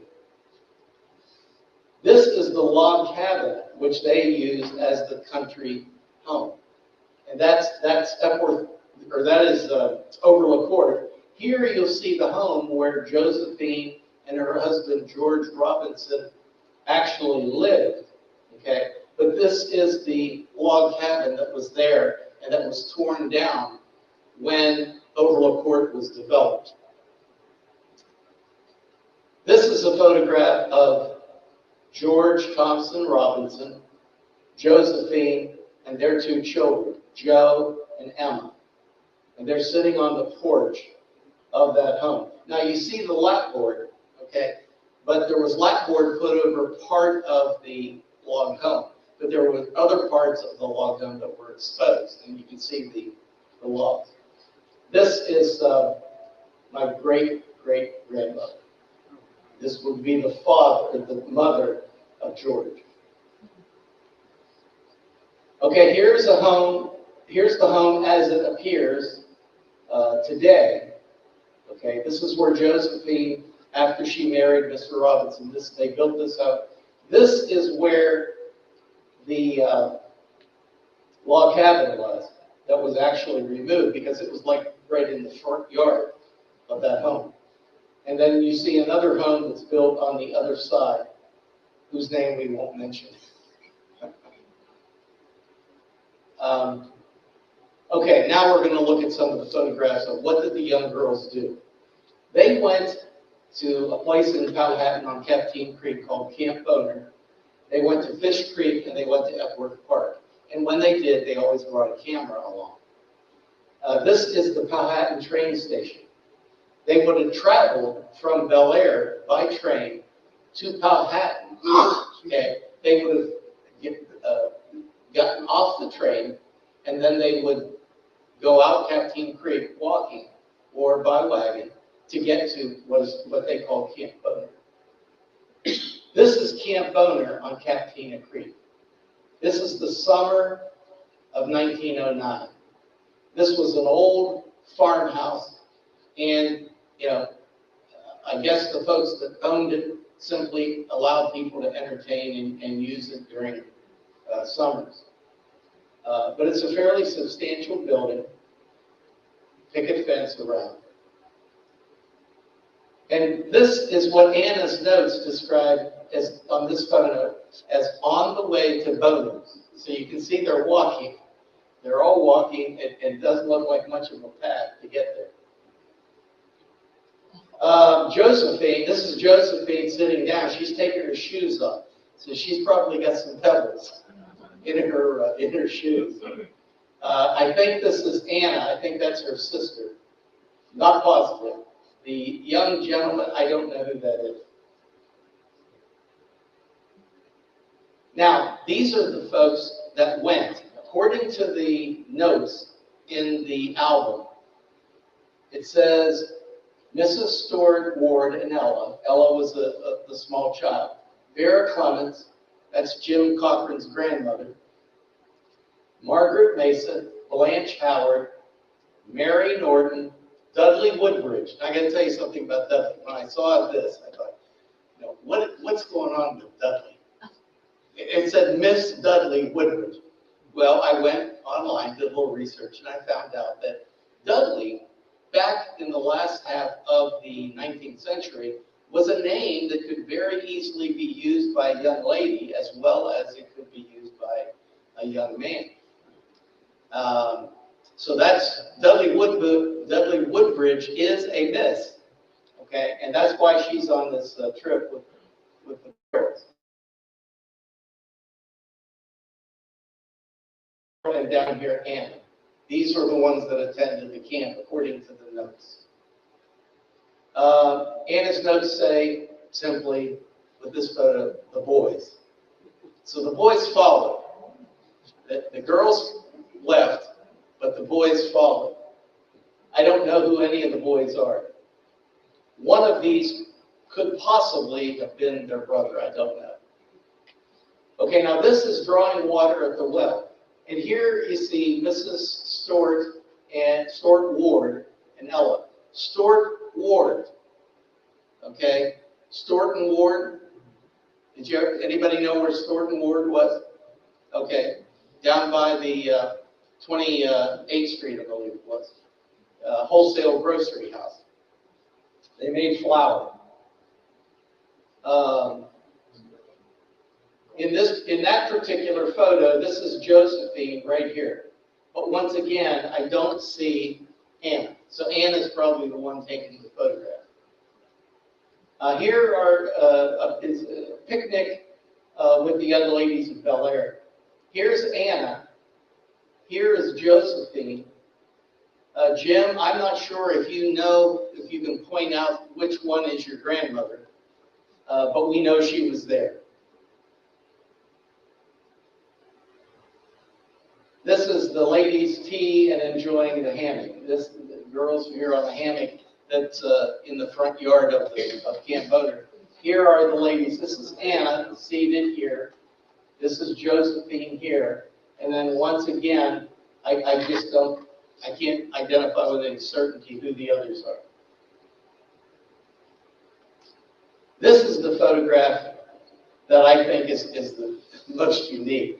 This is the log cabin which they used as the country home. And that's Epworth, or that is Overlook Court. Here you'll see the home where Josephine and her husband George Robinson actually lived. Okay, but this is the log cabin that was there and that was torn down when Overlook Court was developed. This is a photograph of George Thompson Robinson, Josephine, and their two children, Joe and Emma. And they're sitting on the porch of that home. Now you see the lapboard, okay? But there was lapboard put over part of the log home. But there were other parts of the log home that were exposed, and you can see the logs. This is my great-great-grandmother. This would be the mother of George. Okay, here's a home. Here's the home as it appears today. Okay, this is where Josephine, after she married Mr. Robinson, they built this up. This is where the log cabin was that was actually removed because it was like right in the front yard of that home. And then you see another home that's built on the other side, whose name we won't mention. Okay, now we're going to look at some of the photographs of what did the young girls do. They went to a place in Powhatan on Capteen Creek called Camp Boner. They went to Fish Creek and they went to Epworth Park. And when they did, they always brought a camera along. This is the Powhatan train station. They would have traveled from Bellaire by train to Powhatan. Okay, they would have gotten off the train, and then they would go out Capteen Creek walking or by wagon to get to what they call Camp Boner. This is Camp Boner on Capteen Creek. This is the summer of 1909. This was an old farmhouse, and I guess the folks that owned it simply allowed people to entertain and use it during summers. But it's a fairly substantial building, picket fence around. And this is what Anna's notes describe as, on this photo, as on the way to Boner's. So you can see they're walking. They're all walking. It doesn't look like much of a path to get there. Josephine, this is Josephine sitting down. She's taking her shoes off. So she's probably got some pebbles in her shoes. I think this is Anna. I think that's her sister. Not positive. The young gentleman, I don't know who that is. Now, these are the folks that went. According to the notes in the album, it says Mrs. Stewart, Ward, and Ella. Ella was the small child. Vera Clements, that's Jim Cochran's grandmother. Margaret Mason, Blanche Howard, Mary Norton, Dudley Woodbridge. I got to tell you something about Dudley. When I saw this, I thought, what's going on with Dudley? It said Miss Dudley Woodbridge. Well, I went online, did a little research, and I found out that Dudley, back in the last half of the 19th century, was a name that could very easily be used by a young lady as well as it could be used by a young man. So that's Dudley Woodbridge is a miss, okay, and that's why she's on this trip with the girls. And down here, Anna. These are the ones that attended the camp, according to the notes. Anna's notes say simply, with this photo, the boys. So the boys followed. The girls left, but the boys followed. I don't know who any of the boys are. One of these could possibly have been their brother. I don't know. Okay, now this is drawing water at the well. And here you see Mrs. Stewart and Stewart Ward and Ella. Stewart Ward, okay? Stewart and Ward. Anybody know where Stewart and Ward was? Okay, down by the 28th Street, I believe it was. Wholesale grocery house. They made flour. In that particular photo, this is Josephine right here. But once again, I don't see Anna. So Anna's probably the one taking the photograph. Here is a picnic with the young ladies of Bellaire. Here's Anna. Here is Josephine. Jim, I'm not sure if you can point out which one is your grandmother, but we know she was there. This is the ladies' tea and enjoying the hammock. The girls here on the hammock that's in the front yard of Camp Boner. Here are the ladies. This is Anna seated here. This is Josephine here. And then once again, I can't identify with any certainty who the others are. This is the photograph that I think is the most unique.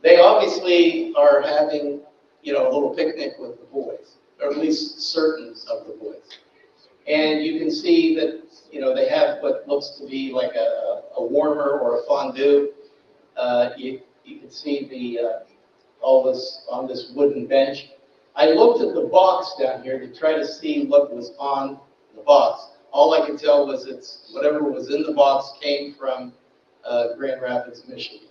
They obviously are having, a little picnic with the boys, or at least certain of the boys. And you can see that, they have what looks to be like a warmer or a fondue. You can see all this on this wooden bench. I looked at the box down here to try to see what was on the box. All I could tell was whatever was in the box came from Grand Rapids, Michigan.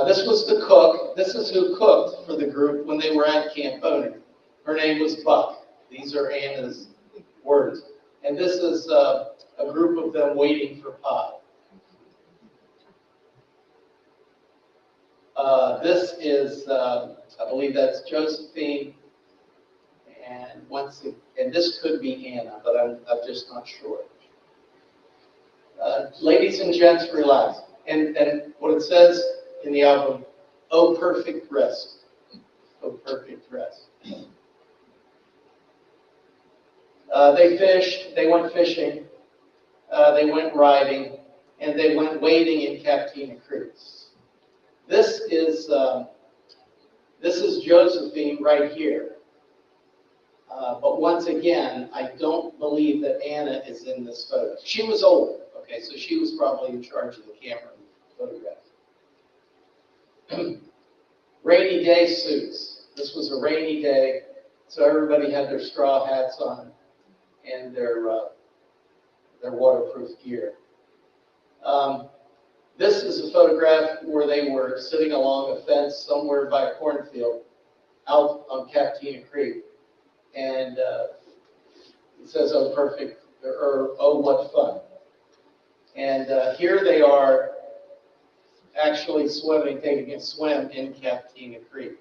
This was the cook. This is who cooked for the group when they were at Camp Boner. Her name was Buck. These are Anna's words. And this is a group of them waiting for pie. This is, I believe that's Josephine, and this could be Anna, but I'm just not sure. Ladies and gents, relax. And what it says in the album, "Oh, perfect rest." Oh, perfect rest. They fished, they went fishing, they went riding, and they went wading in Captina Creek. This is Josephine right here. But once again, I don't believe that Anna is in this photo. She was older, okay, so she was probably in charge of the camera photograph. Rainy day suits. This was a rainy day, so everybody had their straw hats on and their waterproof gear. This is a photograph where they were sitting along a fence somewhere by a cornfield out on Captina Creek. And it says, "Oh, perfect," or "Oh, what fun." And here they are actually taking a swim in Captina Creek.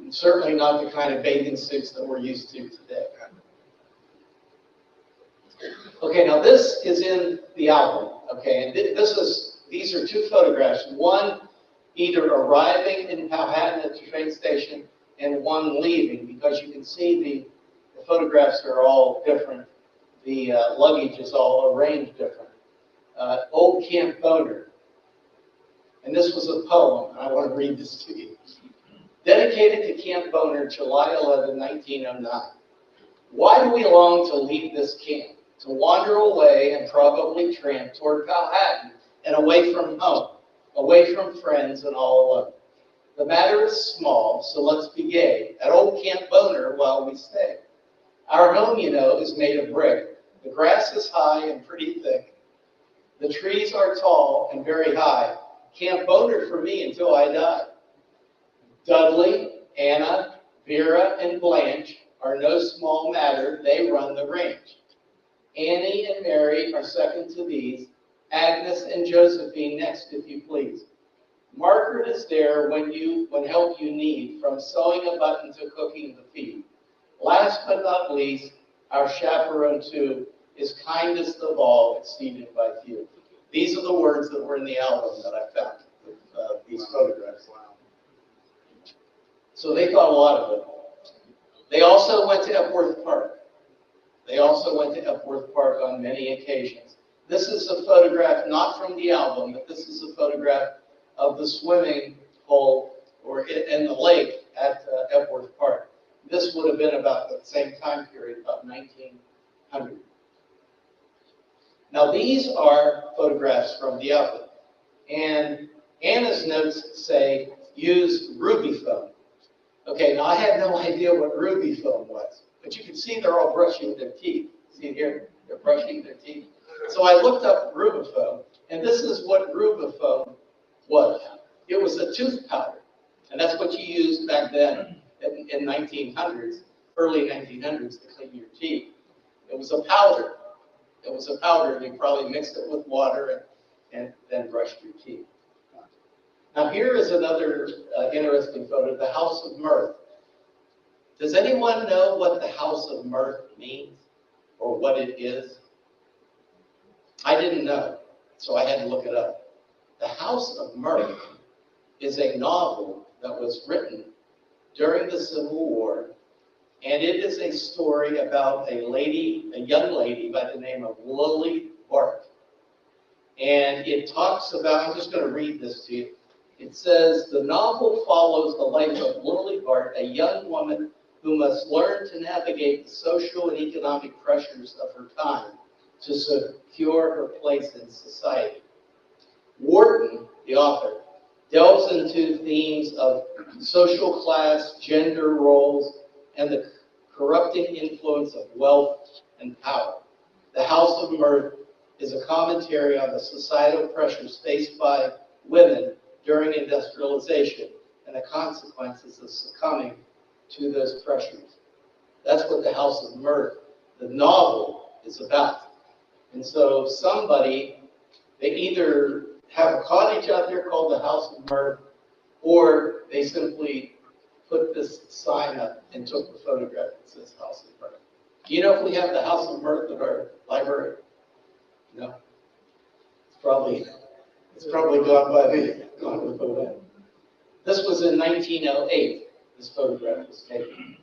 Certainly not the kind of bathing suits that we're used to today. Okay, now this is in the album, okay, and these are two photographs. One either arriving in Powhatan at the train station and one leaving, because you can see the photographs are all different. The luggage is all arranged different. Old Camp Boner. And this was a poem, and I want to read this to you. Dedicated to Camp Boner, July 11, 1909. Why do we long to leave this camp? To wander away and probably tramp toward Powhatan and away from home, away from friends and all alone. The matter is small, so let's be gay at old Camp Boner while we stay. Our home, is made of brick. The grass is high and pretty thick. The trees are tall and very high. Camp Boner for me until I die. Dudley, Anna, Vera, and Blanche are no small matter. They run the ranch. Annie and Mary are second to these. Agnes and Josephine next, if you please. Margaret is there when help you need, from sewing a button to cooking the feed. Last but not least, our chaperone too, is kindest of all, exceeded by few. These are the words that were in the album that I found with these photographs. So they thought a lot of it. They also went to Epworth Park. They also went to Epworth Park on many occasions. This is a photograph, not from the album, but this is a photograph of the swimming hole or in the lake at Epworth Park. This would have been about the same time period, about 1900. Now these are photographs from the album. And Anna's notes say, use ruby foam. Okay, now I had no idea what ruby foam was, but you can see they're all brushing their teeth. See here, they're brushing their teeth. So I looked up rubifoam, and this is what rubifoam was. It was a tooth powder, and that's what you used back then in 1900s, early 1900s to clean your teeth. It was a powder. It was a powder, and you probably mixed it with water and then brushed your teeth. Now here is another interesting photo, the House of Mirth. Does anyone know what the House of Mirth means or what it is? I didn't know, so I had to look it up. The House of Mirth is a novel that was written during the Civil War, and it is a story about a young lady by the name of Lily Bart. And it talks about, I'm just going to read this to you. It says, the novel follows the life of Lily Bart, a young woman who must learn to navigate the social and economic pressures of her time to secure her place in society. Wharton, the author, delves into themes of social class, gender roles, and the corrupting influence of wealth and power. The House of Mirth is a commentary on the societal pressures faced by women during industrialization and the consequences of succumbing to those pressures. That's what the House of Mirth, the novel, is about. And so somebody, they either have a cottage out there called the House of Mirth, or they simply put this sign up and took the photograph that says House of Mirth. Do you know if we have the House of Mirth at our library? No. It's probably gone with the wind. This was in 1908. This photograph was taken.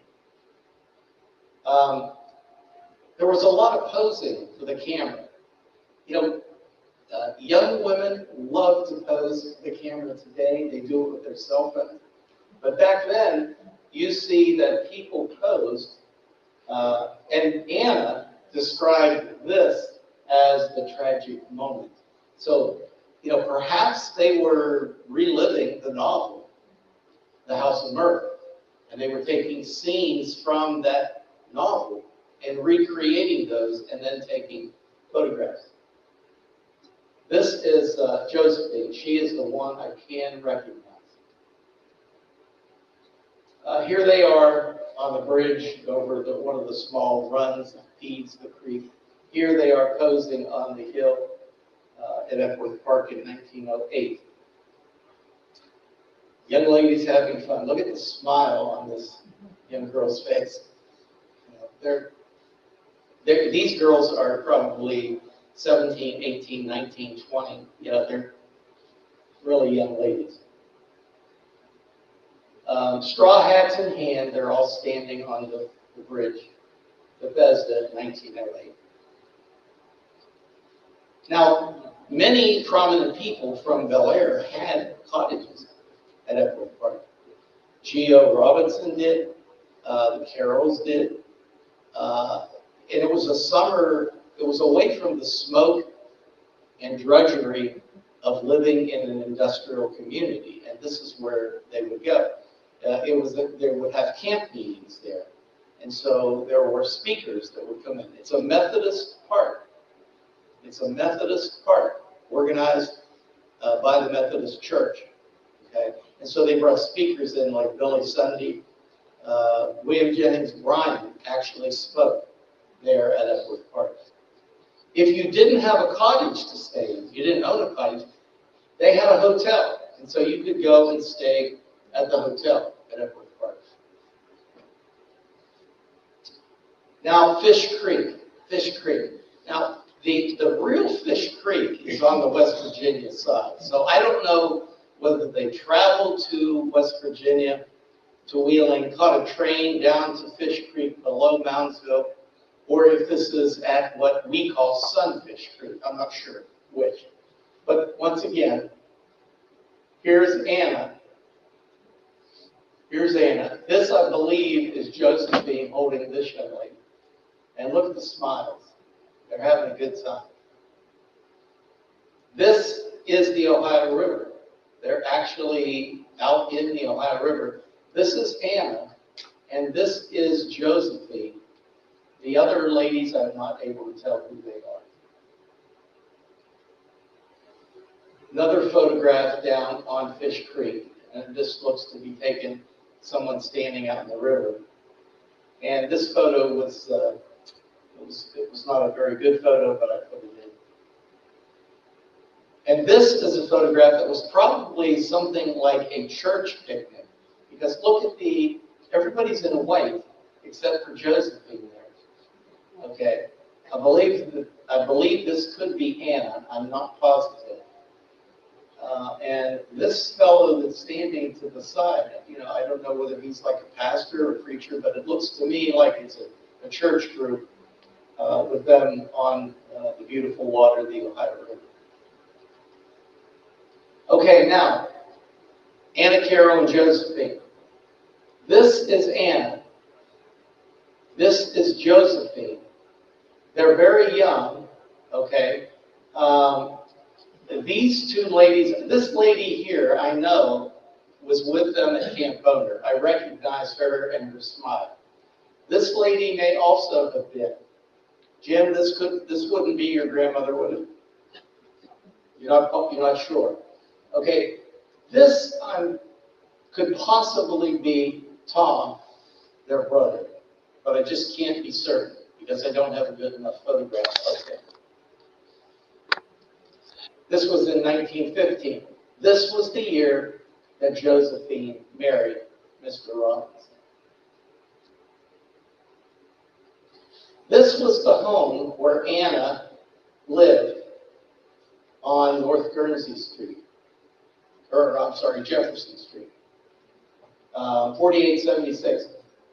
There was a lot of posing for the camera. You know, young women love to pose for the camera today. They do it with their cell phone. But back then, you see that people posed, and Anna described this as the tragic moment. So, you know, perhaps they were reliving the novel, The House of Mirth, and they were taking scenes from that novel and recreating those and then taking photographs. This is Josephine. She is the one I can recognize. Here they are on the bridge over one of the small runs that feeds the creek. Here they are posing on the hill at Epworth Park in 1908. Young ladies having fun. Look at the smile on this young girl's face. You know, these girls are probably 17, 18, 19, 20. You know, they're really young ladies. Straw hats in hand, they're all standing on the bridge, Bethesda, 1908. Now, many prominent people from Bellaire had cottages at Epworth Park. G.O. Robinson did, the Carrolls did, and it was a summer, it was away from the smoke and drudgery of living in an industrial community, and this is where they would go. They would have camp meetings there, and so there were speakers that would come in. It's a Methodist park. It's a Methodist park organized by the Methodist Church. Okay, and so they brought speakers in like Billy Sunday. William Jennings Bryan actually spoke there at Epworth Park. If you didn't have a cottage to stay in, you didn't own a cottage, they had a hotel, and so you could go and stay at the hotel at Epworth Park. Now, Fish Creek. Now, the real Fish Creek is on the West Virginia side. So I don't know whether they traveled to West Virginia, to Wheeling, caught a train down to Fish Creek below Moundsville, or if this is at what we call Sunfish Creek. I'm not sure which. But once again, here's Anna. Here's Anna. This, I believe, is Josephine holding this young lady. And look at the smiles. They're having a good time. This is the Ohio River. They're actually out in the Ohio River. This is Anna, and this is Josephine. The other ladies, I'm not able to tell who they are. Another photograph down on Fish Creek, and this looks to be taken someone standing out in the river. And this photo was, it was not a very good photo, but I put it in. And this is a photograph that was probably something like a church picnic, because look at everybody's in white except for Josephine there. Okay, I believe this could be Anna. I'm not positive. And this fellow that's standing to the side, I don't know whether he's like a pastor or a preacher, but it looks to me like it's a church group with them on the beautiful water, the Ohio River. Okay, now, Anna, Carroll, and Josephine. This is Anna. This is Josephine. They're very young, okay? These two ladies, this lady here, I know, was with them at Camp Boner. I recognize her and her smile. This lady may also have been. Jim, this wouldn't be your grandmother, would it? You're not sure. Okay, this could possibly be Tom, their brother, but I just can't be certain because I don't have a good enough photograph of him. This was in 1915. This was the year that Josephine married Mr. Robinson. This was the home where Anna lived on North Guernsey Street, or I'm sorry, Jefferson Street, 4876.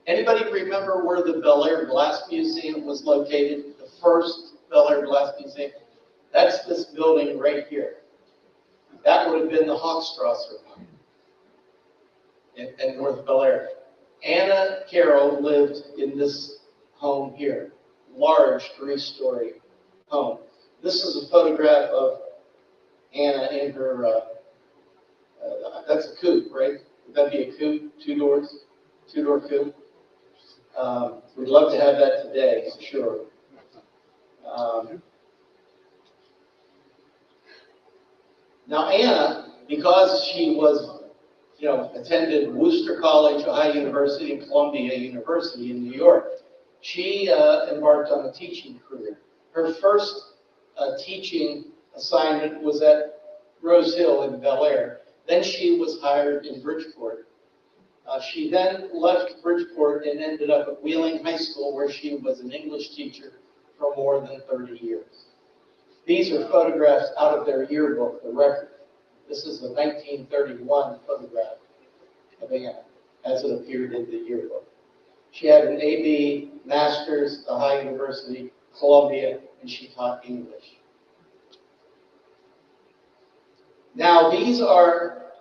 Anybody remember where the Bellaire Glass Museum was located? The first Bellaire Glass Museum? That's this building right here. That would have been the Hochstrasser home in North Bellaire. Anna Carroll lived in this home here, large 3-story home. This is a photograph of Anna in her, that's a coupe, right? Would that be a coupe, 2 doors, 2-door coupe? We'd love to have that today, for sure. Now Anna, because she was, attended Worcester College, Ohio University, and Columbia University in New York, she embarked on a teaching career. Her first teaching assignment was at Rose Hill in Bellaire. Then she was hired in Bridgeport. She then left Bridgeport and ended up at Wheeling High School, where she was an English teacher for more than 30 years. These are photographs out of their yearbook, the record. This is a 1931 photograph of Anna, as it appeared in the yearbook. She had an AB, Master's, at Ohio University, Columbia, and she taught English. Now, these are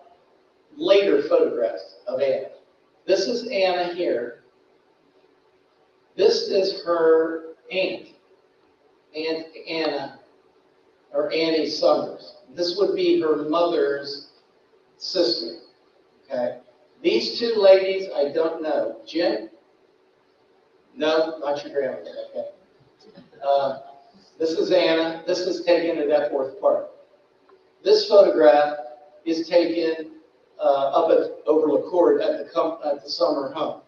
later photographs of Anna. This is Anna here. This is her aunt, Aunt Anna, or Annie Summers. This would be her mother's sister, okay? These two ladies, I don't know. Jim? No, not your grandmother, okay. This is Anna. This is taken at Epworth Park. This photograph is taken up at Overlacourt at the summer home.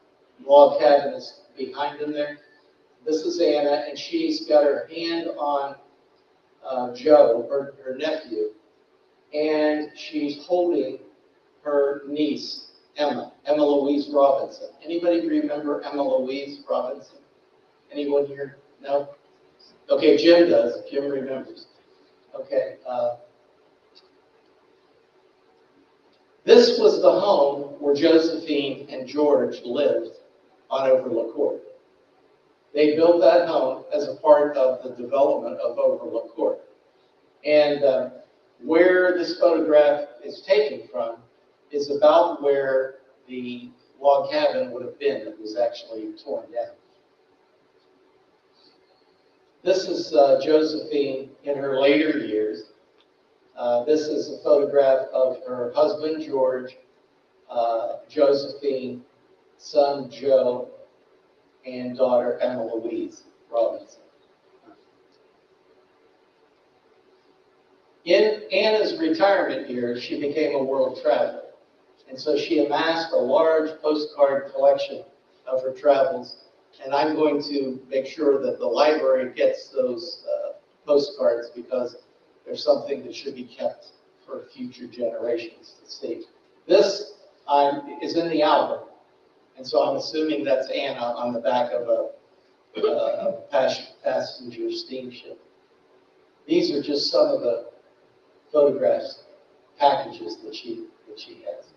Log cabin is behind them there. This is Anna, and she's got her hand on Joe, her nephew, and she's holding her niece, Emma Louise Robinson. Anybody remember Emma Louise Robinson? Anyone here? No? Okay, Jim does. Jim remembers. Okay. This was the home where Josephine and George lived on Overlook Court. They built that home as a part of the development of Overlook Court. And where this photograph is taken from is about where the log cabin would have been that was actually torn down. This is Josephine in her later years. This is a photograph of her husband, George, Josephine, son, Joe, and daughter, Emma Louise Robinson. In Anna's retirement years, she became a world traveler. And so she amassed a large postcard collection of her travels. And I'm going to make sure that the library gets those postcards because there's something that should be kept for future generations to see. This is in the album. And so I'm assuming that's Anna on the back of a passenger steamship. These are just some of the photographs, packages that she has.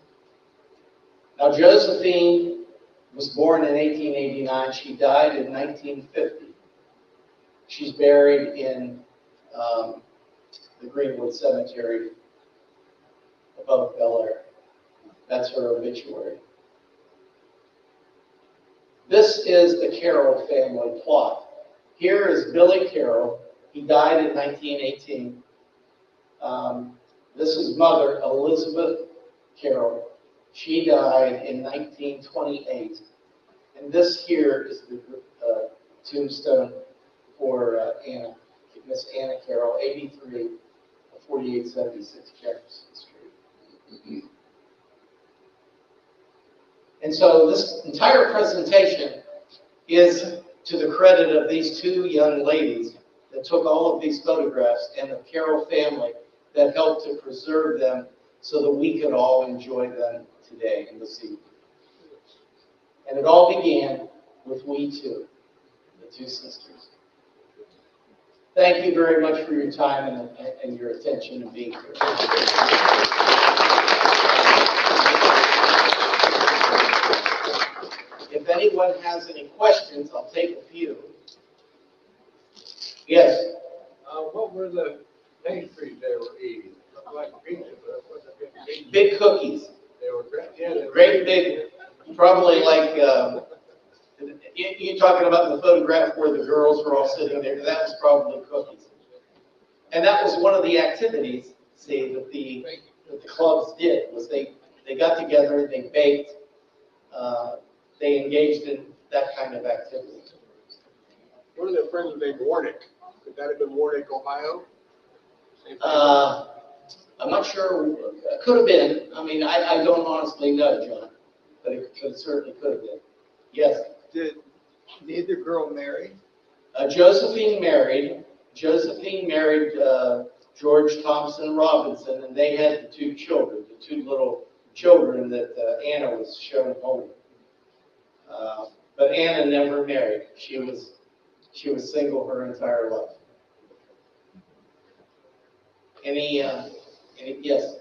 Now, Josephine was born in 1889. She died in 1950. She's buried in the Greenwood Cemetery above Bellaire. That's her obituary. This is the Carroll family plot. Here is Billy Carroll. He died in 1918. This is mother, Elizabeth Carroll. She died in 1928. And this here is the tombstone for Anna, Miss Anna Carroll, 83, 4876 Jefferson Street. And so this entire presentation is to the credit of these two young ladies that took all of these photographs and the Carroll family that helped to preserve them so that we could all enjoy them today and this evening. And it all began with we two, the two sisters. Thank you very much for your time and your attention and being here. If anyone has any questions, I'll take a few. Yes? What were the pastries they were eating? Looked like pizza, but it wasn't pizza. Big cookies. They were great. Yeah, they were Great big, probably like, you're talking about the photograph where the girls were all sitting there. That was probably cookies. And that was one of the activities, see, that the clubs did, was they got together, they baked, they engaged in that kind of activity. One of their friends was named Warnick. Could that have been Warnick, Ohio? I'm not sure. It could have been. I mean, I don't honestly know, John, but it certainly could have been. Yes. Did neither girl marry? Josephine married. Josephine married George Thompson Robinson, and they had the two children, the two little children that Anna was shown holding. But Anna never married. She was single her entire life. Any yes?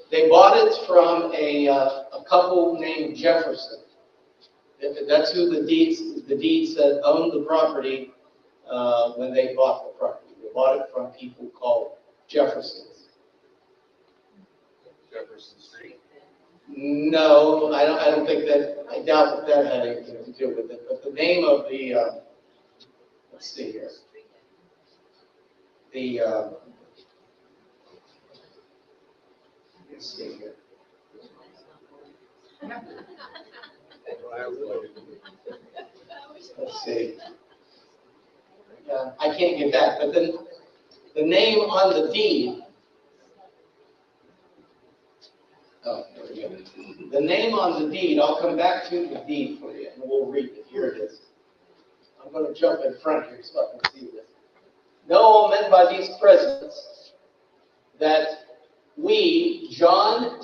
They bought it from a couple named Jefferson. That's who the deed said owned the property when they bought the property. They bought it from people called Jeffersons. Jefferson Street. No, I don't think that. I doubt that had anything to do with it. But the name of the let's see here. Let's see here. Let's see. I can't get that, but then the name on the deed. Oh, there we go. The name on the deed, I'll come back to the deed for you, and we'll read it. Here it is. I'm going to jump in front here so I can see this. Know all men by these presents that we, John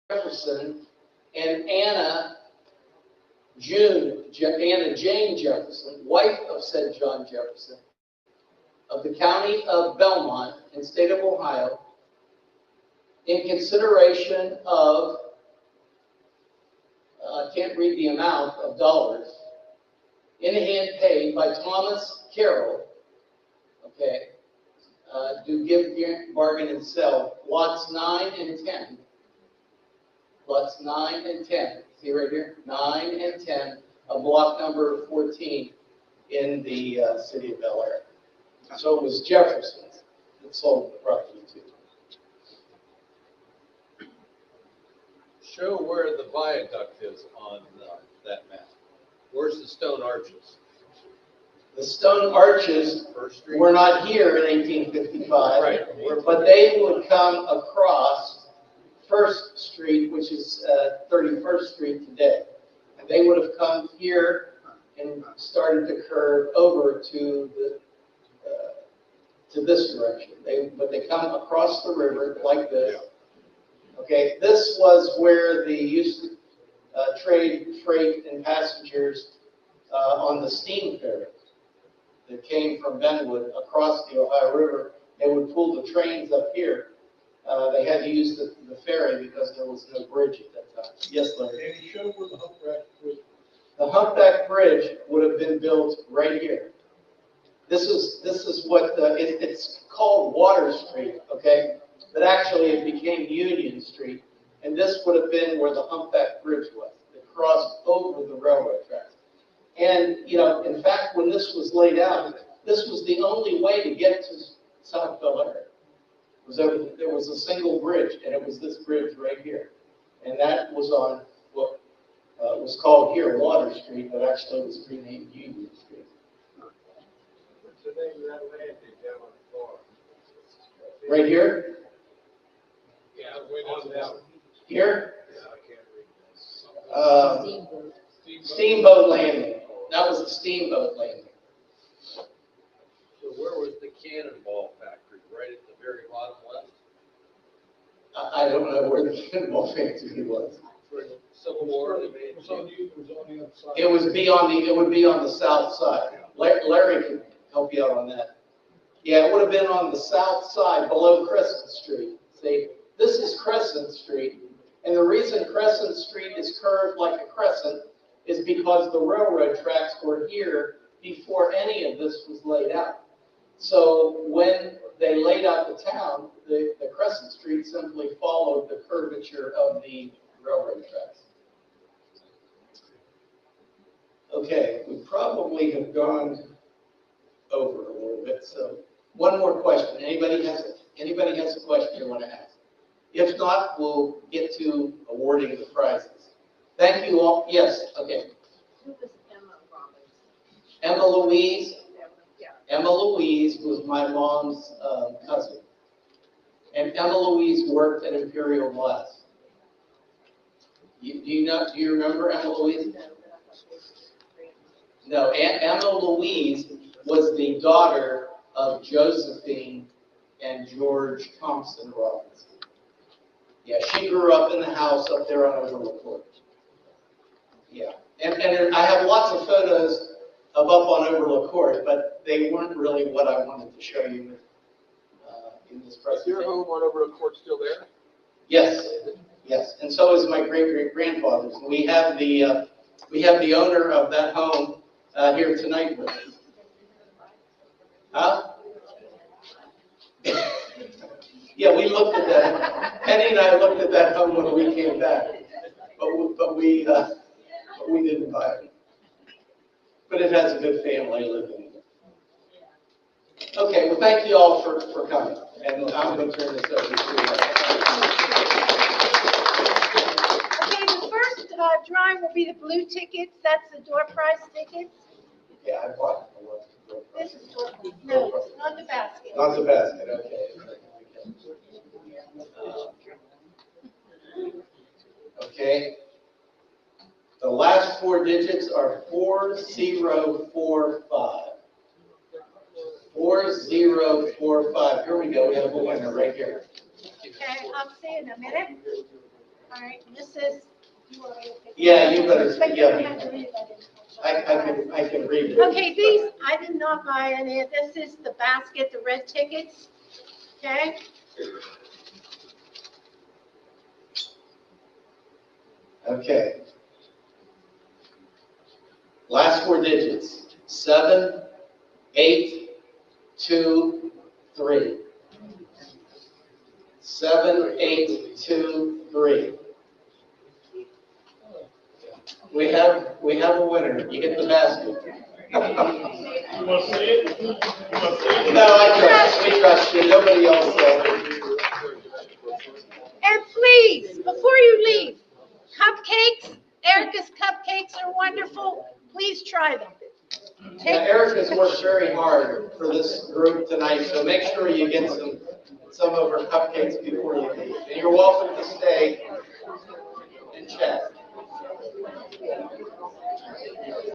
Jefferson and Anna Jane Jefferson, wife of said John Jefferson, of the county of Belmont and state of Ohio, in consideration of, I can't read the amount of dollars, in hand paid by Thomas Carroll, okay, do give, bargain, and sell lots 9 and 10. Lots 9 and 10. See right here? 9 and 10 of block number 14 in the city of Bellaire. So it was Jefferson's that sold the property to. Show where the viaduct is on that map. Where's the stone arches? The stone arches First Street? were not here in 1855, Right. but they would come across First Street, which is 31st Street today. And they would have come here and started to curve over to the to this direction. But they come across the river like this. Okay, this was where they used to trade freight and passengers on the steam ferry that came from Benwood across the Ohio River. They would pull the trains up here. They had to use the ferry because there was no bridge at that time. Yes, Larry? Can you show where the humpback was? The humpback bridge would have been built right here. This is what it's called Water Street, okay? But actually it became Union Street, and this would have been where the humpback bridge was. It crossed over the railroad tracks. And, you know, in fact, when this was laid out, this was the only way to get to South Bellaire. There was a single bridge, and it was this bridge right here. And that was on what was called here Water Street, but actually it was renamed Union Street. What's the name of that landing down on the bar? Right here? Yeah, way down there. Here? Yeah, I can't read this. Steamboat Landing. That was a steamboat landing. So where was the cannonball factory? Right at the very bottom left? I don't know where the cannonball factory was. For the Civil War, they made. It would be on the south side. Larry can help you out on that. Yeah, it would have been on the south side below Crescent Street. See, this is Crescent Street. And the reason Crescent Street is curved like a crescent is because the railroad tracks were here before any of this was laid out. So when they laid out the town, the Crescent Street simply followed the curvature of the railroad tracks. Okay, we probably have gone over a little bit, so one more question. Anybody has a question you want to ask? If not, we'll get to awarding the prizes. Thank you all. Yes, okay. Who was Emma Roberts? Emma Louise. Yeah. Emma Louise was my mom's cousin. And Emma Louise worked at Imperial Glass. Do you remember Emma Louise? No, Emma Louise was the daughter of Josephine and George Thompson Robinson. Yeah, she grew up in the house up there on Overlook Court. Yeah, and I have lots of photos of up on Overlook Court, but they weren't really what I wanted to show you in this Is presentation. your home on Overlook Court still there? Yes, yes, and so is my great-great-grandfather's. We have the owner of that home here tonight with us. Huh? Yeah, we looked at that. Penny and I looked at that home when we came back, but we didn't buy it. But it has a good family living in it. Okay, well, thank you all for coming, and I'm going to turn this over to you. Okay, the first drawing will be the blue tickets. That's the door prize tickets. Yeah, I bought it. This is door prize. No, it's not the basket. Not the basket, okay. Okay. The last four digits are 4045. 4045. Here we go. We have a winner right here. Okay, I'll see you in a minute. All right, this is. You want me to pick it? Yeah, you better, But you don't yeah, have to read that. I can read it. Okay, these, I did not buy any. This is the basket, the red tickets. Okay? Okay. Last four digits, 7, 8, 2, 3. 7, 8, 2, 3. We have a winner. You get the basket. You want to see it? You want to see it? No, we trust you. Nobody else does. And please, before you leave, cupcakes, Erica's cupcakes are wonderful. Please try them. Now, Eric has worked very hard for this group tonight, so make sure you get some of her cupcakes before you leave. And you're welcome to stay and chat.